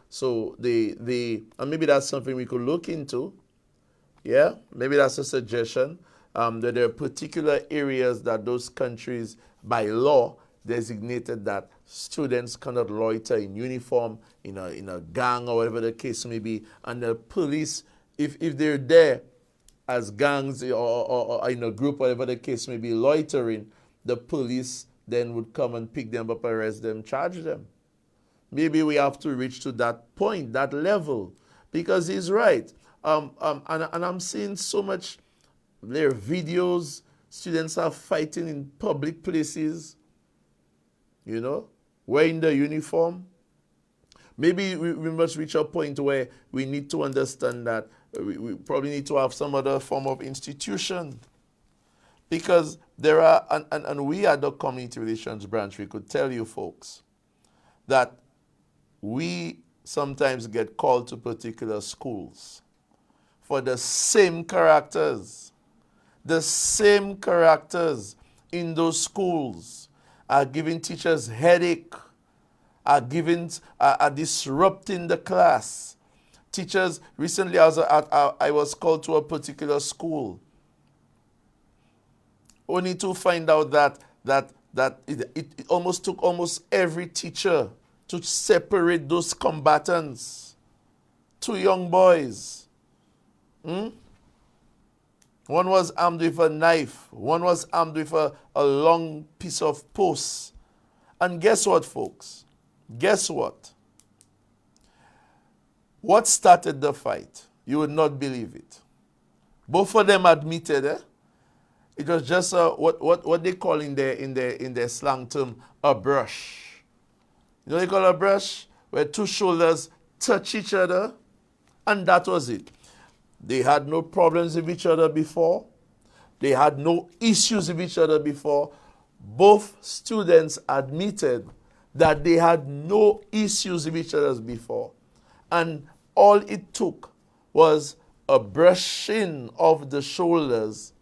they and maybe that's something we could look into. Yeah, maybe that's a suggestion. That there are particular areas that those countries, by law, designated that students cannot loiter in uniform, in a gang or whatever the case may be. And the police, if they're there as gangs or in a group, whatever the case may be, loitering, the police then would come and pick them up, arrest them, charge them. Maybe we have to reach to that point, that level, because he's right. And I'm seeing so much, there are videos, students are fighting in public places, you know, wearing the uniform. Maybe we must reach a point where we need to understand that we probably need to have some other form of institution. Because there are, and we at the Community Relations Branch, we could tell you folks that we sometimes get called to particular schools for the same characters. The same characters in those schools are giving teachers headache, are disrupting the class. Teachers, recently I was called to a particular school, only to find out that it almost took almost every teacher to separate those combatants. 2 young boys. One was armed with a knife. One was armed with a long piece of post. And guess what, folks? Guess what? What started the fight? You would not believe it. Both of them admitted, it was just what they call in their slang term, a brush. You know what they call a brush? Where 2 shoulders touch each other, and that was it. They had no problems with each other before. They had no issues with each other before. Both students admitted that they had no issues with each other before. And all it took was a brushing of the shoulders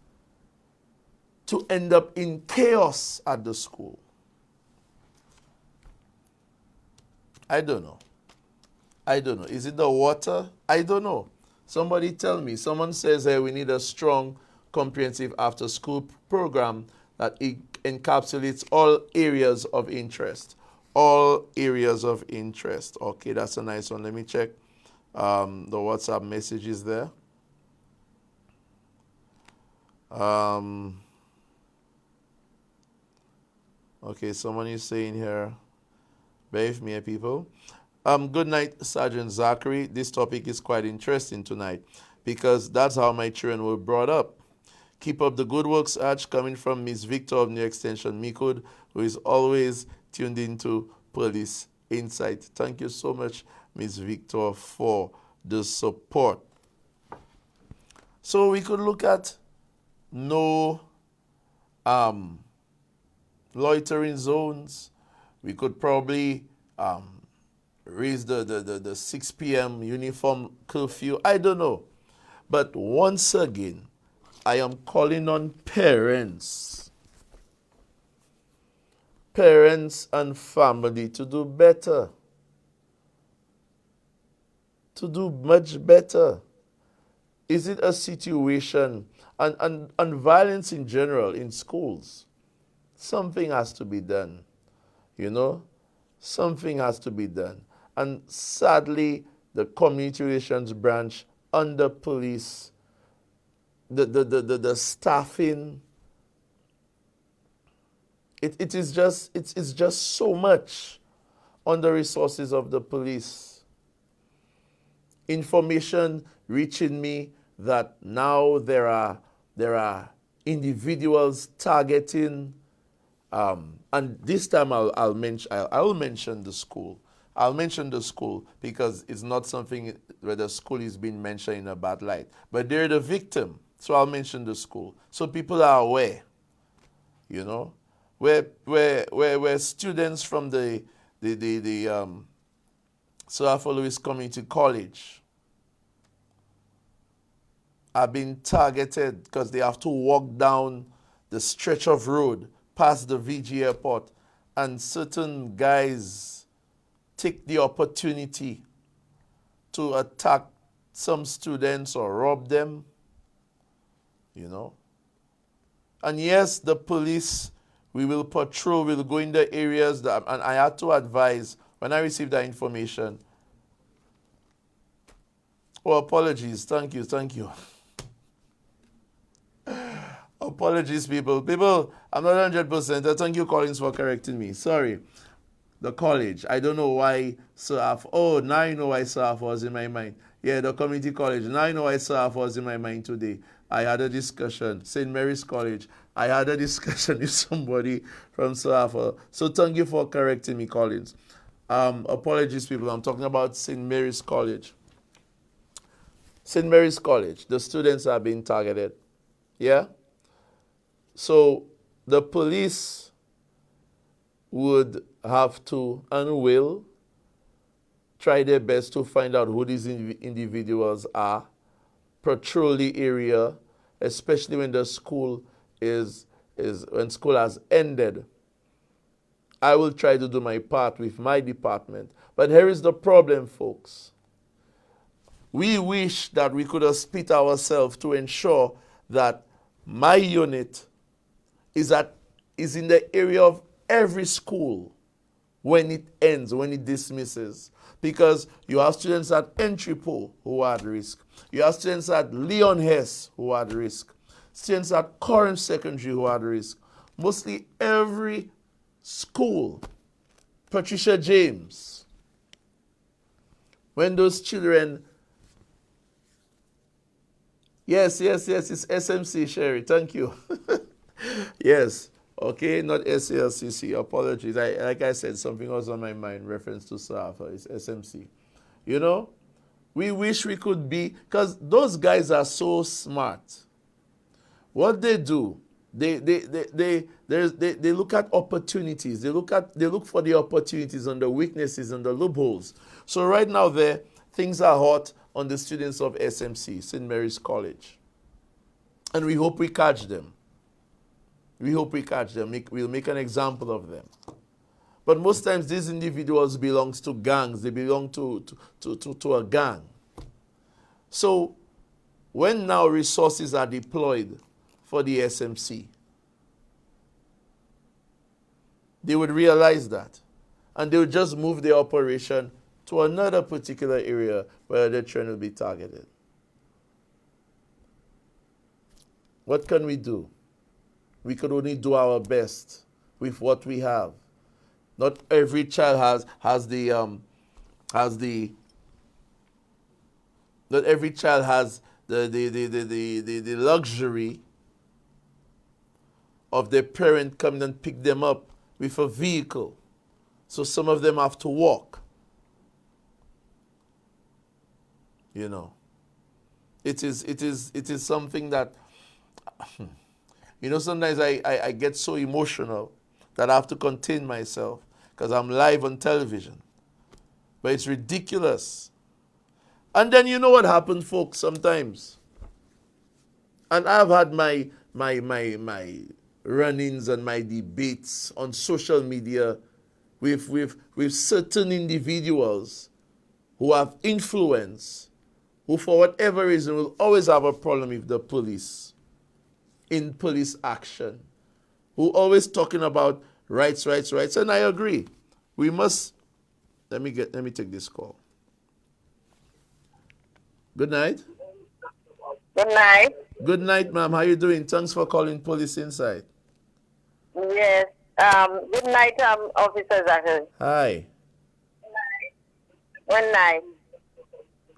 to end up in chaos at the school. I don't know. Is it the water? I don't know. Somebody tell me. Someone says we need a strong, comprehensive after-school program that encapsulates all areas of interest. All areas of interest. Okay, that's a nice one. Let me check the WhatsApp messages there. Okay, someone is saying here, bear with me, people. Good night, Sergeant Zachary. This topic is quite interesting tonight because that's how my children were brought up. Keep up the good work, Sarge, coming from Miss Victor of New Extension, Mikud, who is always tuned into Police Insight. Thank you so much, Miss Victor, for the support. So we could look at no loitering zones. We could probably raise the 6 p.m. uniform curfew. I don't know. But once again, I am calling on parents and family to do better. To do much better. Is it a situation, and violence in general in schools? Something has to be done, you know? Something has to be done. And sadly, the Community Relations Branch under police the staffing. It is just it's just so much on the resources of the police. Information reaching me that now there are individuals targeting, and this time I'll mention the school. I'll mention the school because it's not something where the school is being mentioned in a bad light, but they're the victim, so I'll mention the school so people are aware. You know, where students from the Sir Arthur Lewis Community College are being targeted because they have to walk down the stretch of road past the VG airport, and certain guys take the opportunity to attack some students or rob them, you know. And yes, the police, we will patrol, we'll go in the areas, and I had to advise, when I received that information, oh, apologies, thank you. Apologies, people. People, I'm not 100%. Thank you, Collins, for correcting me. Sorry. The college. I don't know why Sir Arthur. Oh, now I know why Sir Arthur was in my mind. Yeah, the community college. Now I know why Sir Arthur was in my mind today. I had a discussion. St. Mary's College. I had a discussion with somebody from Sir Arthur. So thank you for correcting me, Collins. Apologies, people. I'm talking about St. Mary's College. St. Mary's College. The students are being targeted. Yeah? So the police would have to and will try their best to find out who these individuals are, patrol the area, especially when the school when school has ended. I will try to do my part with my department. But here is the problem, folks. We wish that we could have split ourselves to ensure that my unit is in the area of every school when it ends, when it dismisses. Because you have students at Entry Pool who are at risk. You have students at Leon Hess who are at risk. Students at Corinth Secondary who are at risk. Mostly every school. Patricia James. When those children... Yes, it's SMC, Sherry. Thank you. Yes. Okay, not SALCC. Apologies. Like I said, something was on my mind, reference to SAFA. It's SMC. You know, we wish we could be, because those guys are so smart. What they do, they look at opportunities. They look for the opportunities and the weaknesses and the loopholes. So right now things are hot on the students of SMC, St. Mary's College. And we hope we catch them. We'll make an example of them. But most times these individuals belong to gangs. They belong to a gang. So when now resources are deployed for the SMC, they would realize that. And they would just move their operation to another particular area where the trend will be targeted. What can we do? We could only do our best with what we have. Not every child has the luxury of their parent coming and pick them up with a vehicle. So some of them have to walk. You know. It is something that you know, sometimes I get so emotional that I have to contain myself because I'm live on television. But it's ridiculous. And then you know what happens, folks, sometimes. And I've had my run-ins and my debates on social media with certain individuals who have influence, who for whatever reason will always have a problem with the police. In police action, who always talking about rights, and I agree. We must. Let me take this call. Good night. Good night. Good night, ma'am. How you doing? Thanks for calling Police Insight. Yes. Good night, Officer Zachary. Hi. Good night.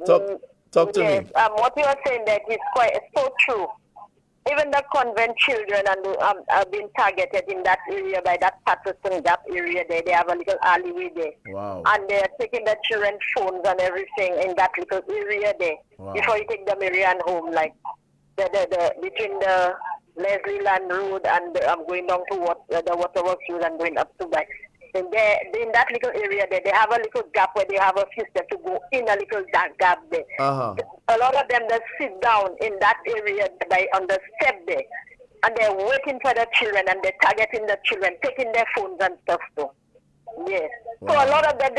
Talk to yes. me. What you are saying that is quite so true. Even the convent children are being targeted in that area by that Patterson Gap area there. They have a little alleyway there. Wow. And they are taking the children's phones and everything in that little area there. Wow. Before you take the Marianne home, like the between the Leslie Land Road and going down to the Waterworks Road and going up to back. In that little area there, they have a little gap where they have a few steps to go in a little dark gap there. Uh-huh. A lot of them just sit down in that area on the step there, and they're waiting for the children, and they're targeting the children, taking their phones and stuff too. Yes. Wow. So a lot of those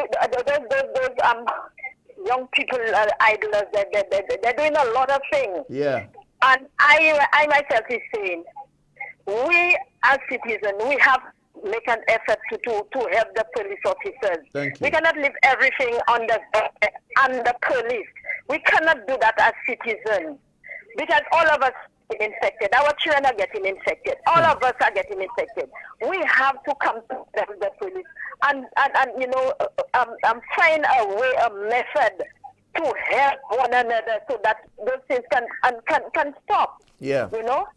young people, idlers, they're doing a lot of things. Yeah. And I myself is saying, we as citizens, we have make an effort to help the police officers. Thank you. We cannot leave everything on the police. We cannot do that as citizens because all of us are infected. Our children are getting infected. All of us are getting infected. We have to come to the police and find a way, a method to help one another so that those things can stop. Yeah. You know?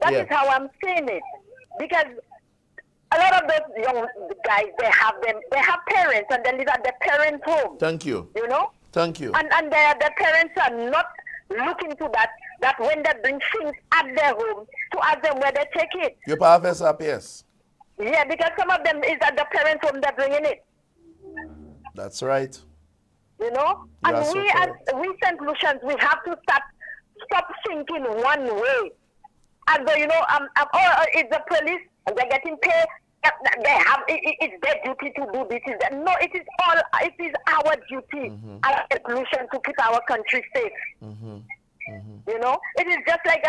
That is how I'm saying it. Because a lot of those young guys, they have parents and they live at their parents' home. Thank you. You know? Thank you. And the parents are not looking to that when they bring things at their home to ask them where they take it. Your parents up, yes. Yeah, because some of them is at the parents' home they're bringing it. That's right. You know? You and are so we St. Lucians, we have to stop thinking one way. As though, it's the police, they're getting paid, it's their duty to do this. No, it is our duty as a solution to keep our country safe. You know, it is just like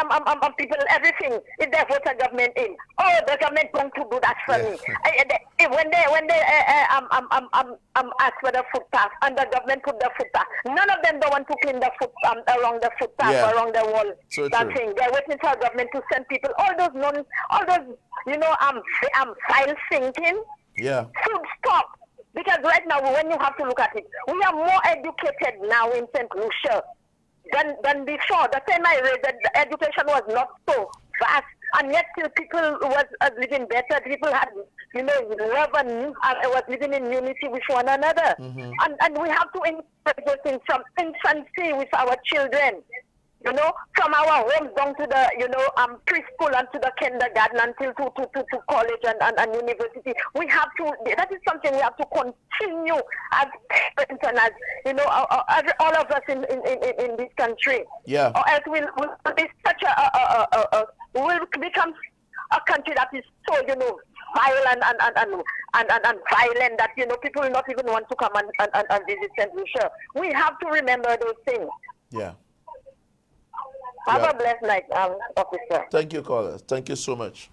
people, everything. If they vote a government in, the government going to do that for me. When they ask for the footpath and the government put the footpath, none of them don't want to clean the foot around the footpath, around the wall. So that true. thing. They're waiting for a government to send people. All those file thinking. Yeah. Should stop. Because right now, when you have to look at it, we are more educated now in St. Lucia than before. The time I read that the education was not so vast, and yet still people was living better. People had, love and was living in unity with one another. And we have to encourage those things from infancy with our children. From our homes down to the, preschool and to the kindergarten until to college and university. We have to, that is something we have to continue as parents and as, all of us in this country. Yeah. Or else we'll be such we'll become a country that is so, violent and violent that, people will not even want to come and visit St. Lucia. We have to remember those things. Yeah. Have a blessed night, officer. Thank you, caller. Thank you so much.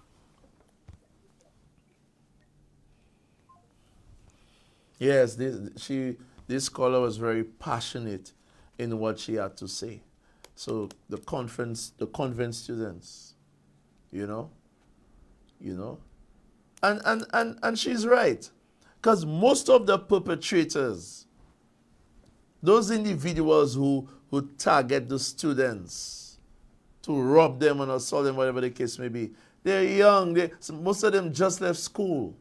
Yes, this caller was very passionate in what she had to say. So the convent students, and she's right, because most of the perpetrators, those individuals who target the students to rob them and assault them, whatever the case may be, they're young. Most of them just left school.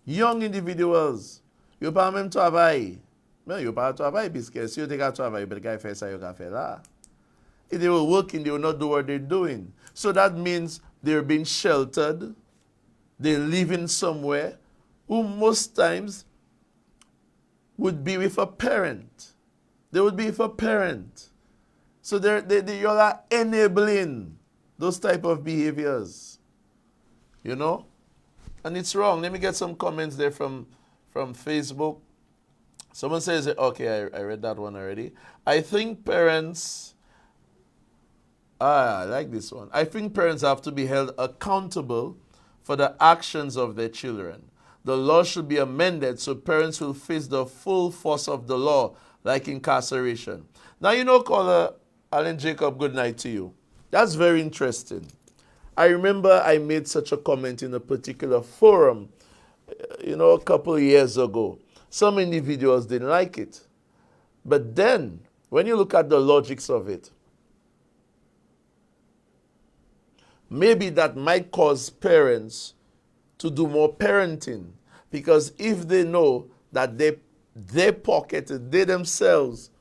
Young individuals. You pas même travail. Mais you pas travail puisque si you take a travail, but the guy fait ça, you can faire là. If they were working, they will not do what they're doing. So that means they're being sheltered. They're living somewhere who most times would be with a parent. They would be with a parent. So you are enabling those type of behaviors, And it's wrong. Let me get some comments there from Facebook. Someone says, okay, I read that one already. I think parents, I like this one. I think parents have to be held accountable for the actions of their children. The law should be amended so parents will face the full force of the law, like incarceration. Now, caller, Alan Jacob, good night to you. That's very interesting. I remember I made such a comment in a particular forum, a couple of years ago. Some individuals didn't like it. But then, when you look at the logics of it, maybe that might cause parents to do more parenting. Because if they know that their pocket, they themselves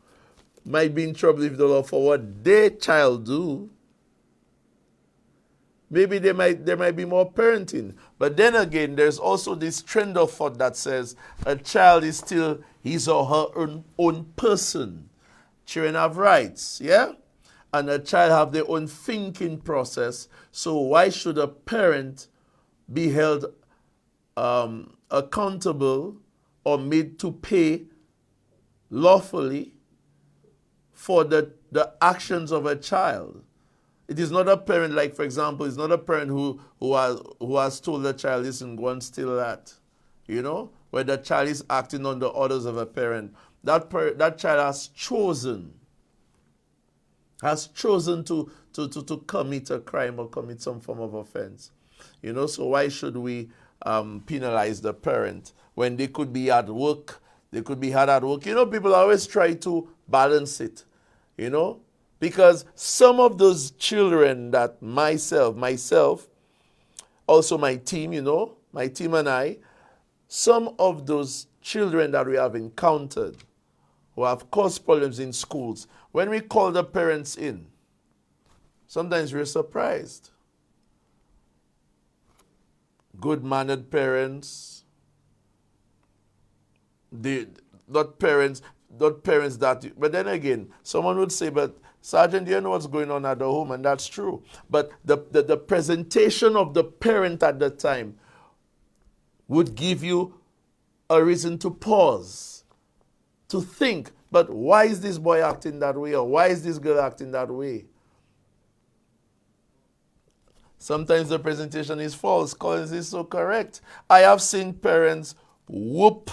might be in trouble with the law for what their child do, maybe there might be more parenting. But then again, there's also this trend of thought that says a child is still his or her own person. Children have rights, yeah? And a child have their own thinking process. So why should a parent be held accountable or made to pay lawfully for the actions of a child? It is not a parent, like, for example, it's not a parent who has told the child, listen, go and steal that. Where the child is acting on the orders of a parent. That child has chosen to commit a crime or commit some form of offense. So why should we penalize the parent when they could be at work? They could be hard at work. People always try to balance it, because some of those children that myself, also my team, my team and I, some of those children that we have encountered who have caused problems in schools, when we call the parents in, sometimes we're surprised. Good-mannered parents, not parents that, but then again, someone would say, but Sergeant, do you know what's going on at the home? And that's true. But the presentation of the parent at the time would give you a reason to pause, to think, but why is this boy acting that way? Or why is this girl acting that way? Sometimes the presentation is false. Collins is so correct. I have seen parents whoop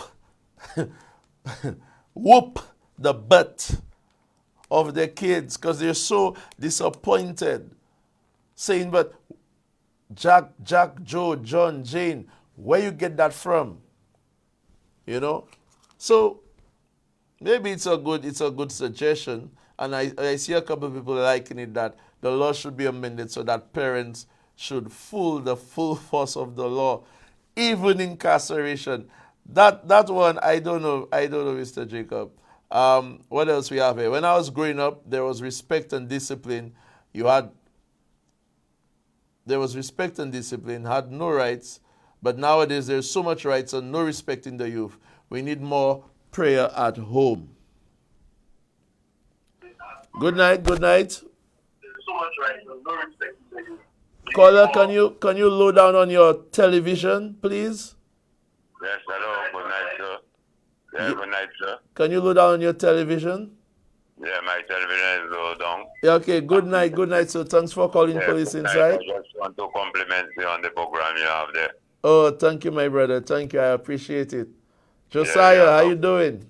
the butt of their kids because they're so disappointed. Saying, but Jack, Joe, John, Jane, where you get that from? So maybe it's a good suggestion. And I see a couple of people liking it, that the law should be amended so that parents should feel the full force of the law, even incarceration. That one, I don't know, Mr. Jacob. What else we have here? When I was growing up, there was respect and discipline. There was respect and discipline, had no rights. But nowadays, there's so much rights and no respect in the youth. We need more prayer at home. Good night. There's so much rights and no respect in the youth. Caller, can you load down on your television, please? Yes, hello. Good night, sir. Yeah, good night, sir. Can you load down on your television? Yeah, my television is low down. Yeah, okay. Good night, sir. Thanks for calling Police Inside. I just want to compliment you on the program you have there. Oh, thank you, my brother. Thank you. I appreciate it. Josiah, how you doing?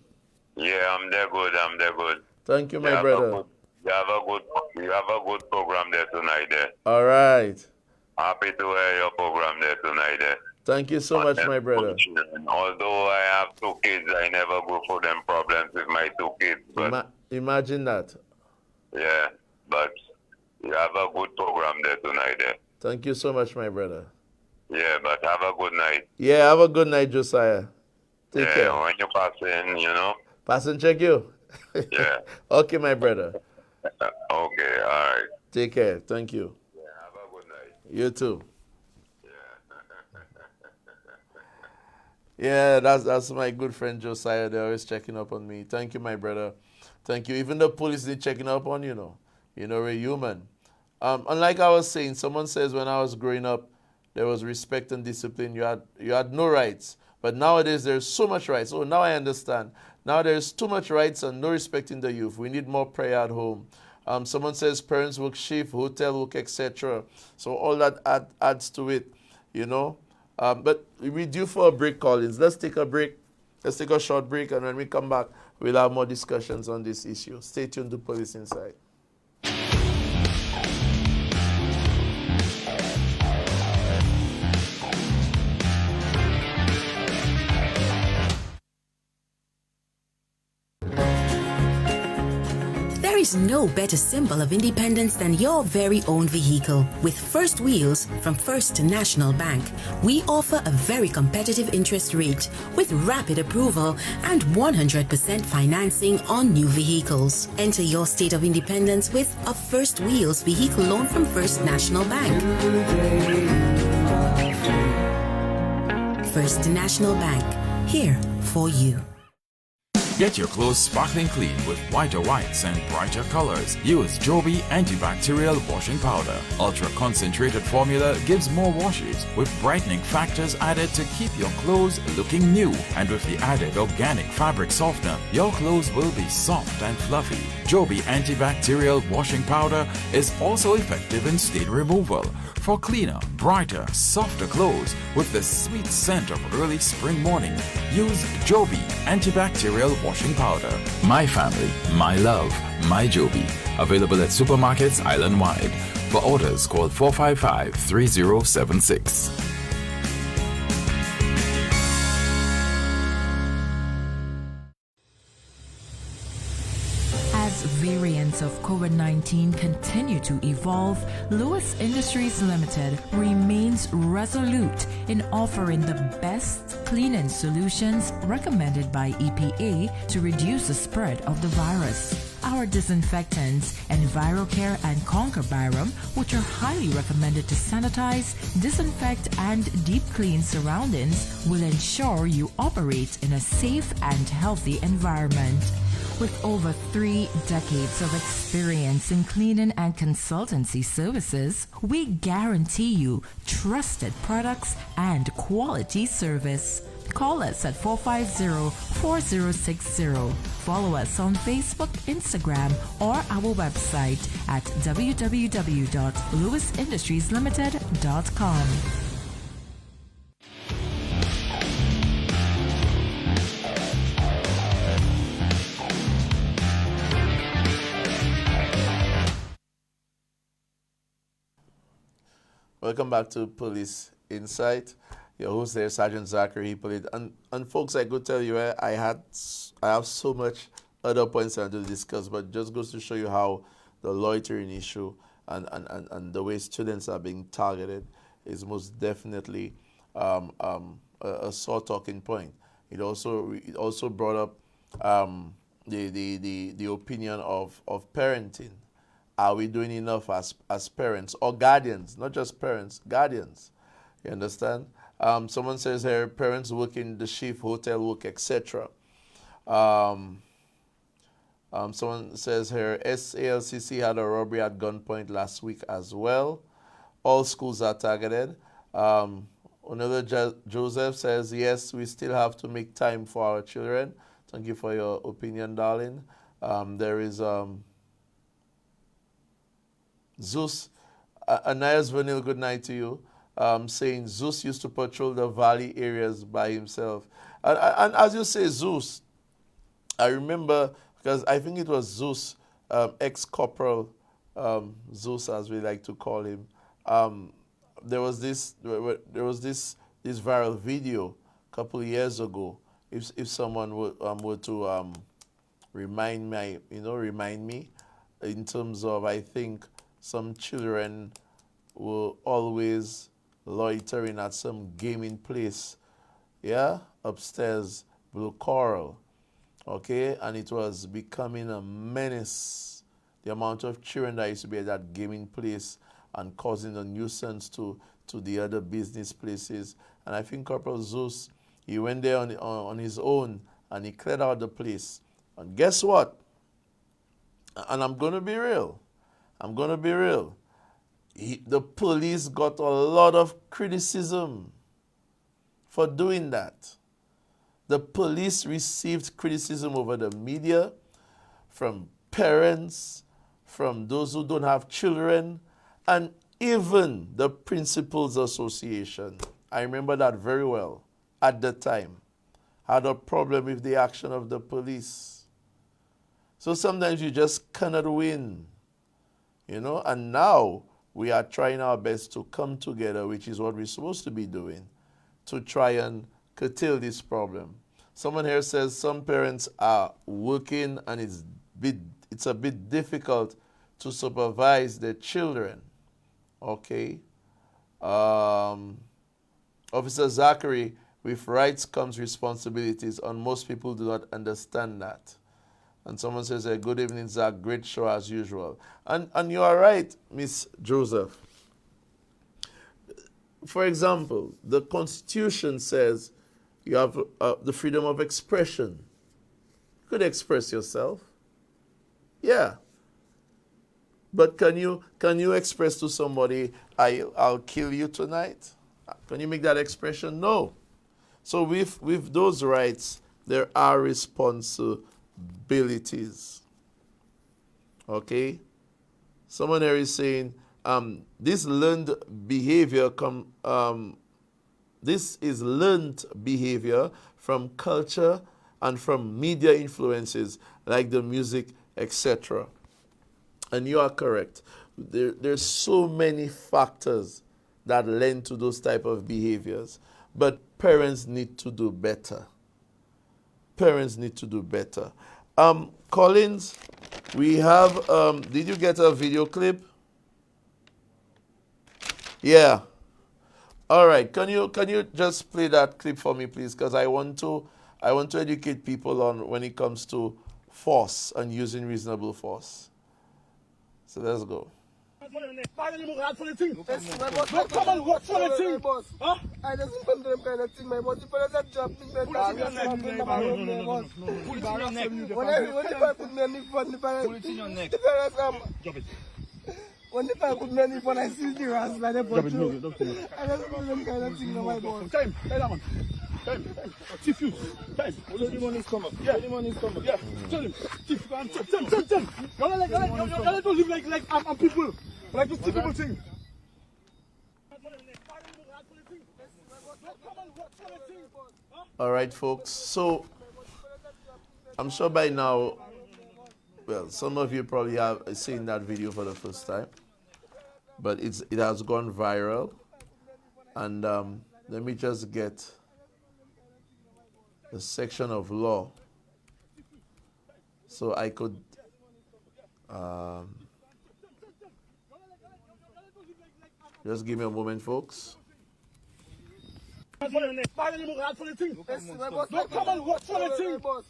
Yeah, I'm there good. Thank you, my brother. You have a good program there tonight there. All right. Happy to hear your program there tonight there. Thank you so much, my brother. Although I have 2 kids, I never go for them problems with my 2 kids. But imagine that. Yeah, but you have a good program there tonight there. Thank you so much, my brother. Yeah, but have a good night. Yeah, have a good night, Josiah. Take care. When you pass in, Pass and check you. Yeah. Okay, my brother. Okay, all right. Take care. Thank you. Yeah, have a good night. You too. Yeah, that's my good friend Josiah. They're always checking up on me. Thank you, my brother. Thank you. Even the police need checking up on we're human. Unlike I was saying, someone says when I was growing up, there was respect and discipline. You had no rights. But nowadays there's so much rights. Oh, now I understand. Now there's too much rights and no respect in the youth. We need more prayer at home. Someone says parents work shift, hotel work, etc. So all that adds to it, But we're due for a break, Collins. Let's take a break. Let's take a short break, and when we come back, we'll have more discussions on this issue. Stay tuned to Police Inside. There's no better symbol of independence than your very own vehicle. With First Wheels from First National Bank, we offer a very competitive interest rate with rapid approval and 100% financing on new vehicles. Enter your state of independence with a First Wheels vehicle loan from First National Bank. First National Bank, here for you. Get your clothes sparkling clean with whiter whites and brighter colors. Use Joby antibacterial washing powder. Ultra concentrated formula gives more washes with brightening factors added to keep your clothes looking new. And with the added organic fabric softener, your clothes will be soft and fluffy. Joby antibacterial washing powder is also effective in stain removal for cleaner, brighter, softer clothes with the sweet scent of early spring morning. Use Joby antibacterial washing powder. My family, my love, my Joby. Available at supermarkets island-wide. For orders, call 455-3076. As variants of COVID-19 continue to evolve, Lewis Industries Limited remains resolute in offering the best cleaning solutions recommended by EPA to reduce the spread of the virus. Our disinfectants, EnviroCare and Conquer Byram, which are highly recommended to sanitize, disinfect, and deep clean surroundings, will ensure you operate in a safe and healthy environment. With over 3 decades of experience in cleaning and consultancy services, we guarantee you trusted products and quality service. Call us at 450-4060. Follow us on Facebook, Instagram, or our website at www.lewisindustrieslimited.com. Welcome back to Police Insight. Your host there, Sergeant Zachary Hippolyte. And folks, I could tell you, I have so much other points I want to discuss, but just goes to show you how the loitering issue and the way students are being targeted is most definitely a sore talking point. It also brought up the opinion of parenting. Are we doing enough as parents or guardians? Not just parents, guardians. You understand? Someone says here, parents working the shift, hotel work, etc. Someone says here, SALCC had a robbery at gunpoint last week as well. All schools are targeted. Another Joseph says, yes, we still have to make time for our children. Thank you for your opinion, darling. There is Zeus, Anais Vanille, good night to you, saying Zeus used to patrol the valley areas by himself. And as you say, Zeus, I remember, because I think it was Zeus, ex-corporal Zeus, as we like to call him. There was this viral video a couple of years ago. If someone were to remind me in terms of, I think, some children were always loitering at some gaming place, upstairs, Blue Coral, okay? And it was becoming a menace. The amount of children that used to be at that gaming place and causing a nuisance to the other business places. And I think Corporal Zeus, he went there on his own and he cleared out the place. And guess what? And I'm going to be real. The police got a lot of criticism for doing that. The police received criticism over the media, from parents, from those who don't have children, and even the Principals Association. I remember that very well at the time. Had a problem with the action of the police. So sometimes you just cannot win. And now we are trying our best to come together, which is what we're supposed to be doing, to try and curtail this problem. Someone here says some parents are working and it's a bit difficult to supervise the children. Okay. Officer Zachary, with rights comes responsibilities, and most people do not understand that. And someone says, good evening, Zach, great show as usual. And you are right, Miss Joseph. For example, the Constitution says you have the freedom of expression. You could express yourself. Yeah. But can you express to somebody, I'll kill you tonight? Can you make that expression? No. So with those rights, there are responsibilities. Okay? Someone here is saying, this learned behavior this is learned behavior from culture and from media influences like the music, etc. And you are correct. There's so many factors that lend to those type of behaviors. But parents need to do better. Parents need to do better. Collins, we have, did you get a video clip? Yeah. All right. Can you just play that clip for me, please? Because I want to educate people on when it comes to force and using reasonable force. So let's go. Come and watch for the thing. Huh? I just want them kind of thing, my boss. If I just drop me, then pull it in your neck. No. Pull it in your neck. When if I put me on the front, pull it in your neck. Drop it. When if I put me on the front, I see the rats like a bunch of. I just want them kind of thing, my boss. Time, man. Time. Chief, you. Time. The money's come up. Yeah. The money's come up. Yeah. Tell him. Chief, go and tell. Y'all don't live like I'm people. Like this typical thing. All right, folks. So I'm sure by now, well, some of you probably have seen that video for the first time, but it has gone viral. And let me just get the section of law so I could just give me a moment, folks. Come and watch for the thing.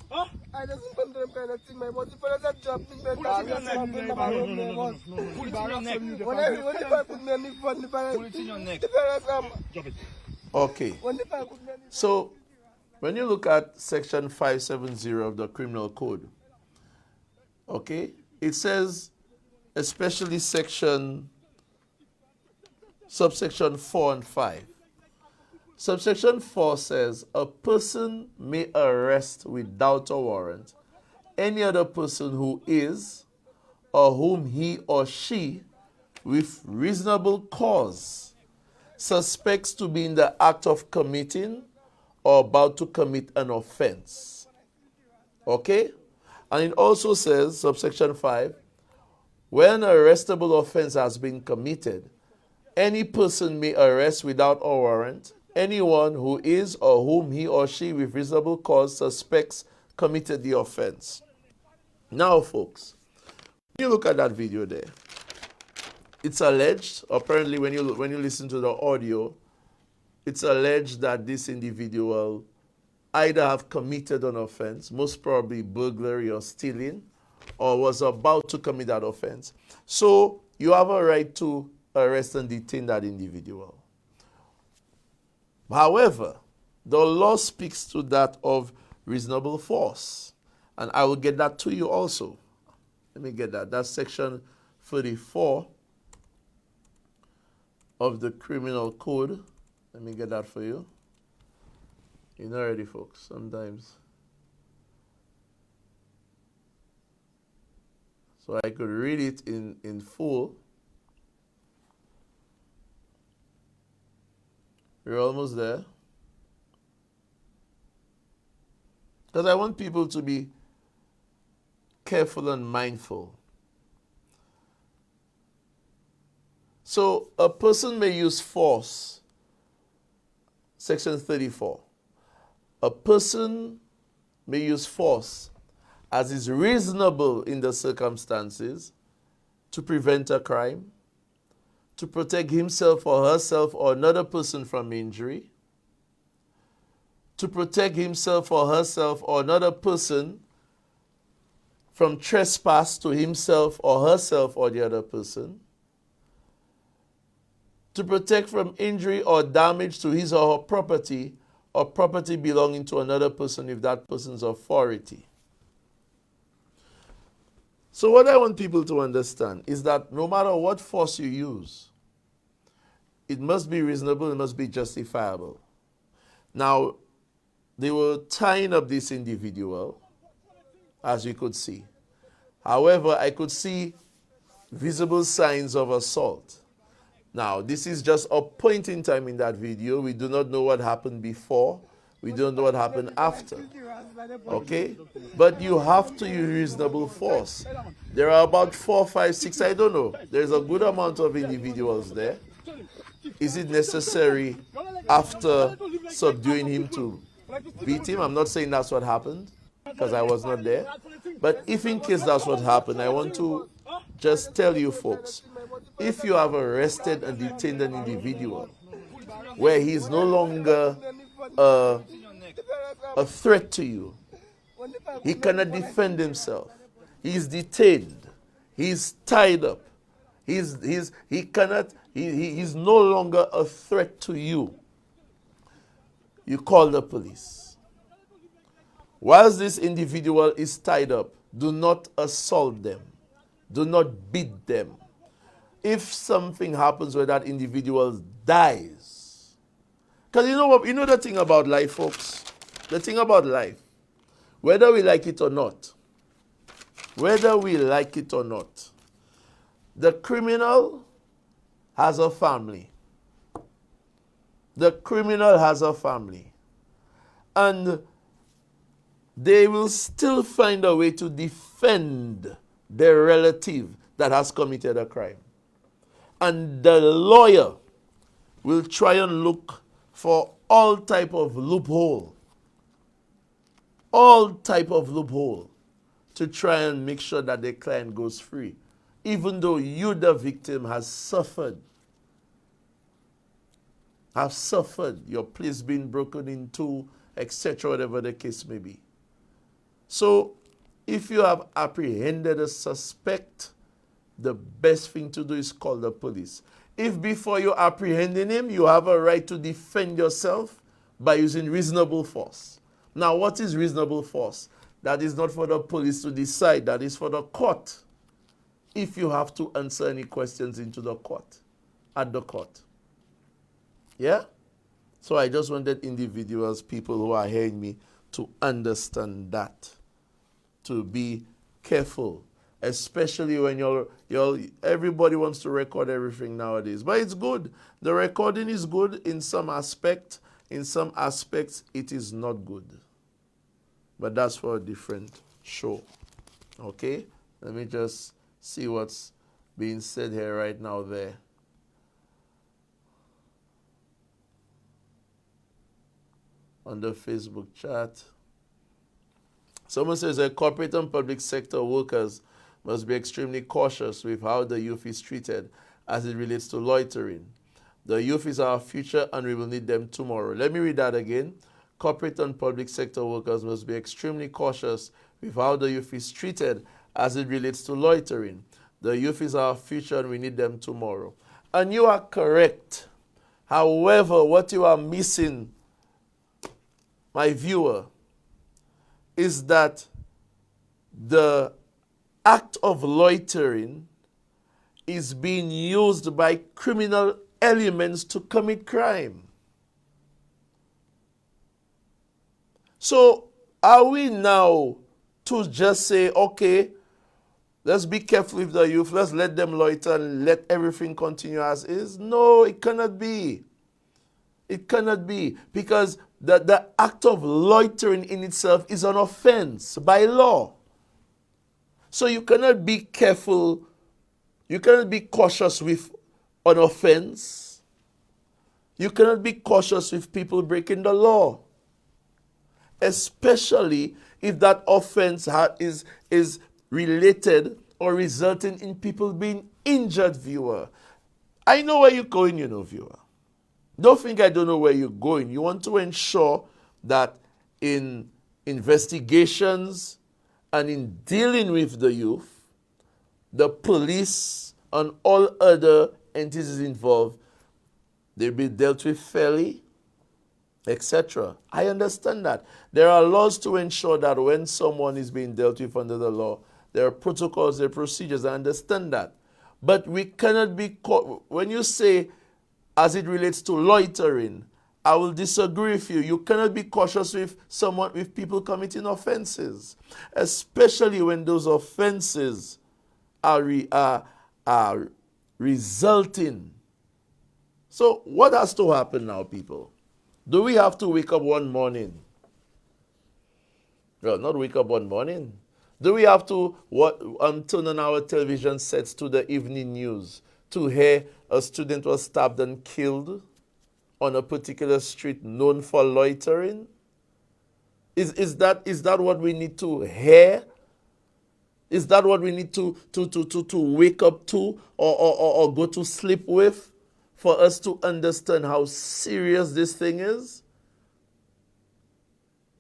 Huh? I just want them kind of thing, my boss. If I just drop me, then pull it in your neck. Pull it in your neck. When if I put me on the front, pull it in your neck. Drop it. Okay. So when you look at section 570 of the Criminal Code, okay, it says, especially subsection 4 and 5. Subsection 4 says, a person may arrest without a warrant any other person who is, or whom he or she, with reasonable cause, suspects to be in the act of committing or about to commit an offense. Okay? And it also says, subsection 5, when an arrestable offense has been committed, any person may arrest without a warrant anyone who is or whom he or she with reasonable cause suspects committed the offense. Now, folks, when you look at that video there, it's alleged, apparently when you listen to the audio, it's alleged that this individual either have committed an offense, most probably burglary or stealing, or was about to commit that offense. So you have a right to arrest and detain that individual. However, the law speaks to that of reasonable force. And I will get that to you also. Let me get that. That's section 34 of the Criminal Code. Let me get that for you. You know already, folks, sometimes. So I could read it in full. We're almost there. Because I want people to be careful and mindful. So a person may use force. Section 34. A person may use force as is reasonable in the circumstances to prevent a crime, to protect himself or herself or another person from injury, to protect himself or herself or another person from trespass to himself or herself or the other person, to protect from injury or damage to his or her property or property belonging to another person if that person's authority. So what I want people to understand is that no matter what force you use, it must be reasonable, it must be justifiable. Now, they were tying up this individual, as you could see. However, I could see visible signs of assault. Now, this is just a point in time in that video. We do not know what happened before. We don't know what happened after. Okay? But you have to use reasonable force. There are about 4, 5, 6, I don't know. There's a good amount of individuals there. Is it necessary after subduing him to beat him? I'm not saying that's what happened, because I was not there. But if in case that's what happened, I want to just tell you folks, if you have arrested and detained an individual where he's no longer a threat to you, he cannot defend himself, he's detained, he's tied up, he's no longer a threat to you, you call the police. Whilst this individual is tied up, do not assault them. Do not beat them. If something happens where that individual dies, because you know what, you know the thing about life, folks, the thing about life, whether we like it or not, the criminal has a family. The criminal has a family. And they will still find a way to defend their relative that has committed a crime. And the lawyer will try and look for all type of loophole to try and make sure that the client goes free, even though you, the victim, have suffered, your place being broken into, etc., whatever the case may be. So, if you have apprehended a suspect, the best thing to do is call the police. If before you apprehending him, you have a right to defend yourself by using reasonable force. Now, what is reasonable force? That is not for the police to decide. That is for the court. If you have to answer any questions into the court, at the court. Yeah? So I just wanted individuals, people who are hearing me, to understand that. To be careful. Especially when everybody wants to record everything nowadays. But it's good. The recording is good in some aspect. In some aspects, it is not good. But that's for a different show. Okay? Let me just see what's being said here right now there. On the Facebook chat. Someone says that corporate and public sector workers must be extremely cautious with how the youth is treated as it relates to loitering. The youth is our future and we will need them tomorrow. Let me read that again. Corporate and public sector workers must be extremely cautious with how the youth is treated as it relates to loitering. The youth is our future and we need them tomorrow. And you are correct. However, what you are missing, my viewer, is that the act of loitering is being used by criminal elements to commit crime. So are we now to just say, okay, let's be careful with the youth, let's let them loiter and let everything continue as is? No, it cannot be. It cannot be, because the act of loitering in itself is an offense by law. So you cannot be careful, you cannot be cautious with an offense. You cannot be cautious with people breaking the law. Especially if that offense is related or resulting in people being injured, viewer. I know where you're going, viewer. Don't think I don't know where you're going. You want to ensure that in investigations and in dealing with the youth, the police and all other entities involved, they'll be dealt with fairly, etc. I understand that. There are laws to ensure that when someone is being dealt with under the law, there are protocols, there are procedures. I understand that. But we cannot be caught. When you say, as it relates to loitering, I will disagree with you. You cannot be cautious with people committing offenses, especially when those offenses are resulting. So what has to happen now, people? Do we have to wake up one morning? Well, not wake up one morning. Do we have to turn on our television sets to the evening news to hear a student was stabbed and killed on a particular street known for loitering? Is that what we need to hear? Is that what we need to wake up to or go to sleep with for us to understand how serious this thing is?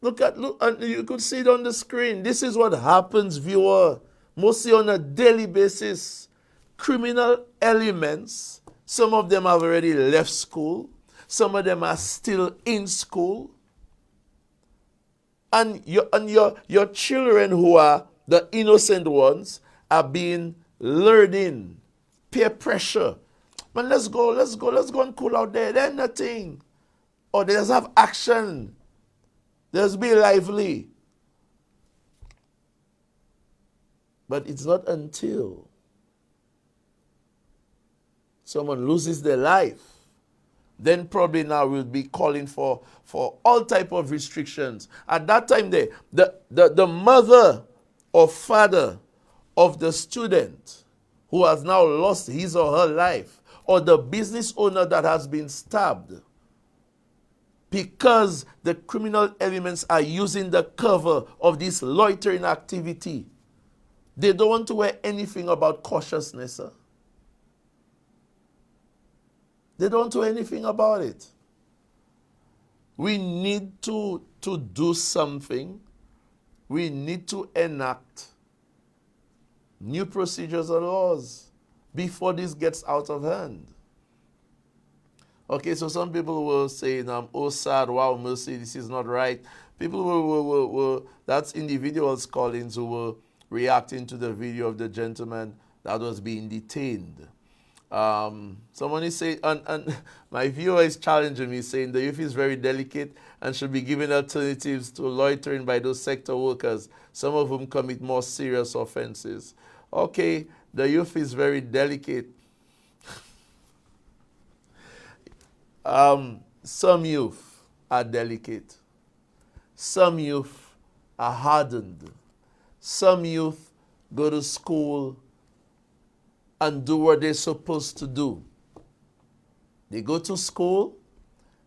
Look, and you could see it on the screen. This is what happens, viewer, mostly on a daily basis. Criminal elements, some of them have already left school. Some of them are still in school. And your children, who are the innocent ones, are being lured in. Peer pressure. Man, let's go and cool out there. There's nothing. Or let's have action. Let's be lively. But it's not until someone loses their life, then probably now we'll be calling for all type of restrictions. At that time, the mother or father of the student who has now lost his or her life, or the business owner that has been stabbed, because the criminal elements are using the cover of this loitering activity, they don't want to hear anything about cautiousness. Sir. They don't want to hear anything about it. We need to do something. We need to enact new procedures or laws before this gets out of hand. Okay, so some people will say, oh sad, wow, mercy, this is not right. People will that's individuals calling who were reacting to the video of the gentleman that was being detained. Someone is saying, and my viewer is challenging me, saying the youth is very delicate and should be given alternatives to loitering by those sector workers, some of whom commit more serious offenses. Okay, the youth is very delicate. Some youth are delicate. Some youth are hardened. Some youth go to school and do what they're supposed to do. They go to school,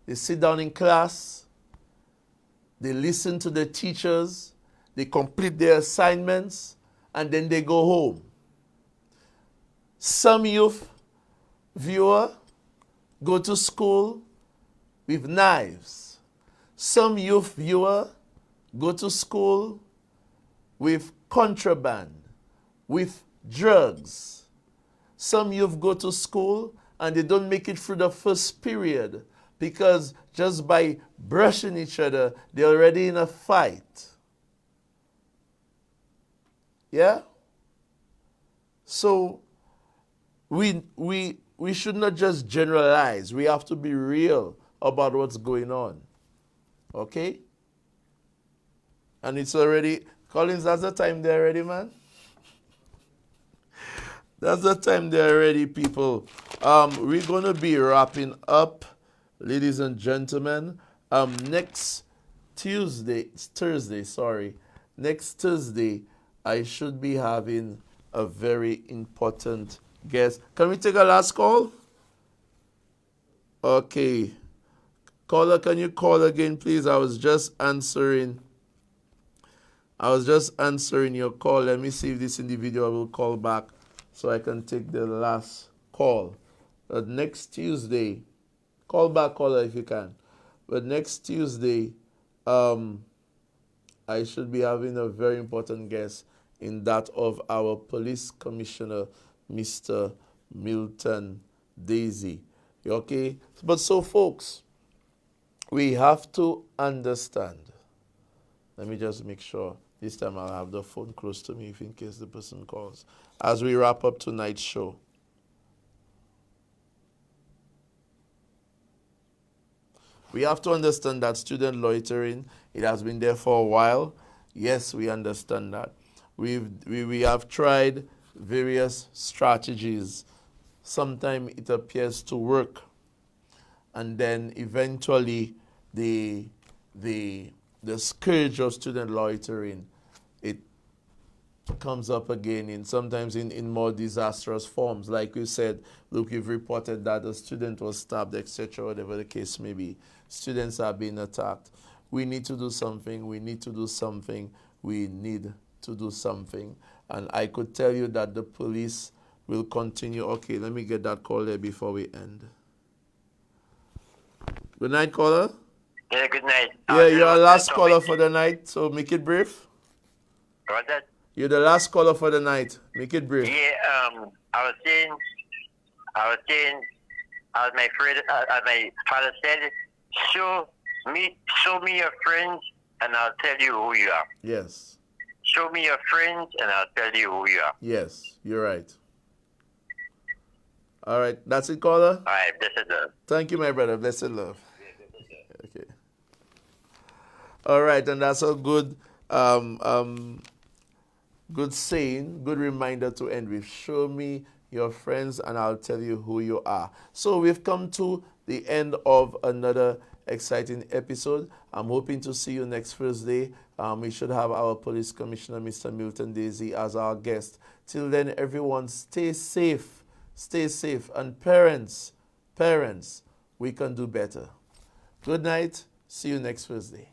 they sit down in class, they listen to the teachers, they complete their assignments, and then they go home. Some youth, viewer, go to school with knives. Some youth, viewer, go to school with contraband, with drugs. Some youth go to school and they don't make it through the first period because just by brushing each other, they're already in a fight. Yeah? So we should not just generalize. We have to be real about what's going on. Okay? And it's already, Collins, that's the time there already, man. That's the time there already, people. We're going to be wrapping up, ladies and gentlemen. Next Thursday, I should be having a very important guest. Can we take a last call? Okay. Caller, can you call again, please? I was just answering I was just answering your call. Let me see if this individual will call back so I can take the last call. But next Tuesday, call back, caller, if you can. But next Tuesday, I should be having a very important guest in that of our police commissioner, Mr. Milton Daisy. Okay? But so, folks, we have to understand. Let me just make sure. This time I'll have the phone close to me if in case the person calls. As we wrap up tonight's show. We have to understand that student loitering, it has been there for a while. Yes, we understand that. We have tried various strategies. Sometimes it appears to work. And then eventually the scourge of student loitering, it comes up again sometimes in more disastrous forms. Like you said, look, you've reported that a student was stabbed, etc., whatever the case may be. Students are being attacked. We need to do something. We need to do something. We need to do something. And I could tell you that the police will continue. Okay, let me get that call there before we end. Good night, caller. Yeah, good night. Yeah, you're our last caller for the night, so make it brief. What's that? You're the last caller for the night. Make it brief. Yeah, I was saying, as my friend, as my father said, show me your friends, and I'll tell you who you are. Yes. Show me your friends, and I'll tell you who you are. Yes, you're right. All right, that's it, caller? All right, blessed love. Thank you, my brother. Blessed love. Okay. All right, and that's a good good saying, good reminder to end with. Show me your friends and I'll tell you who you are. So we've come to the end of another exciting episode. I'm hoping to see you next Thursday. We should have our police commissioner, Mr. Milton Daisy, as our guest. Till then, everyone, stay safe. Stay safe. And parents, we can do better. Good night. See you next Thursday.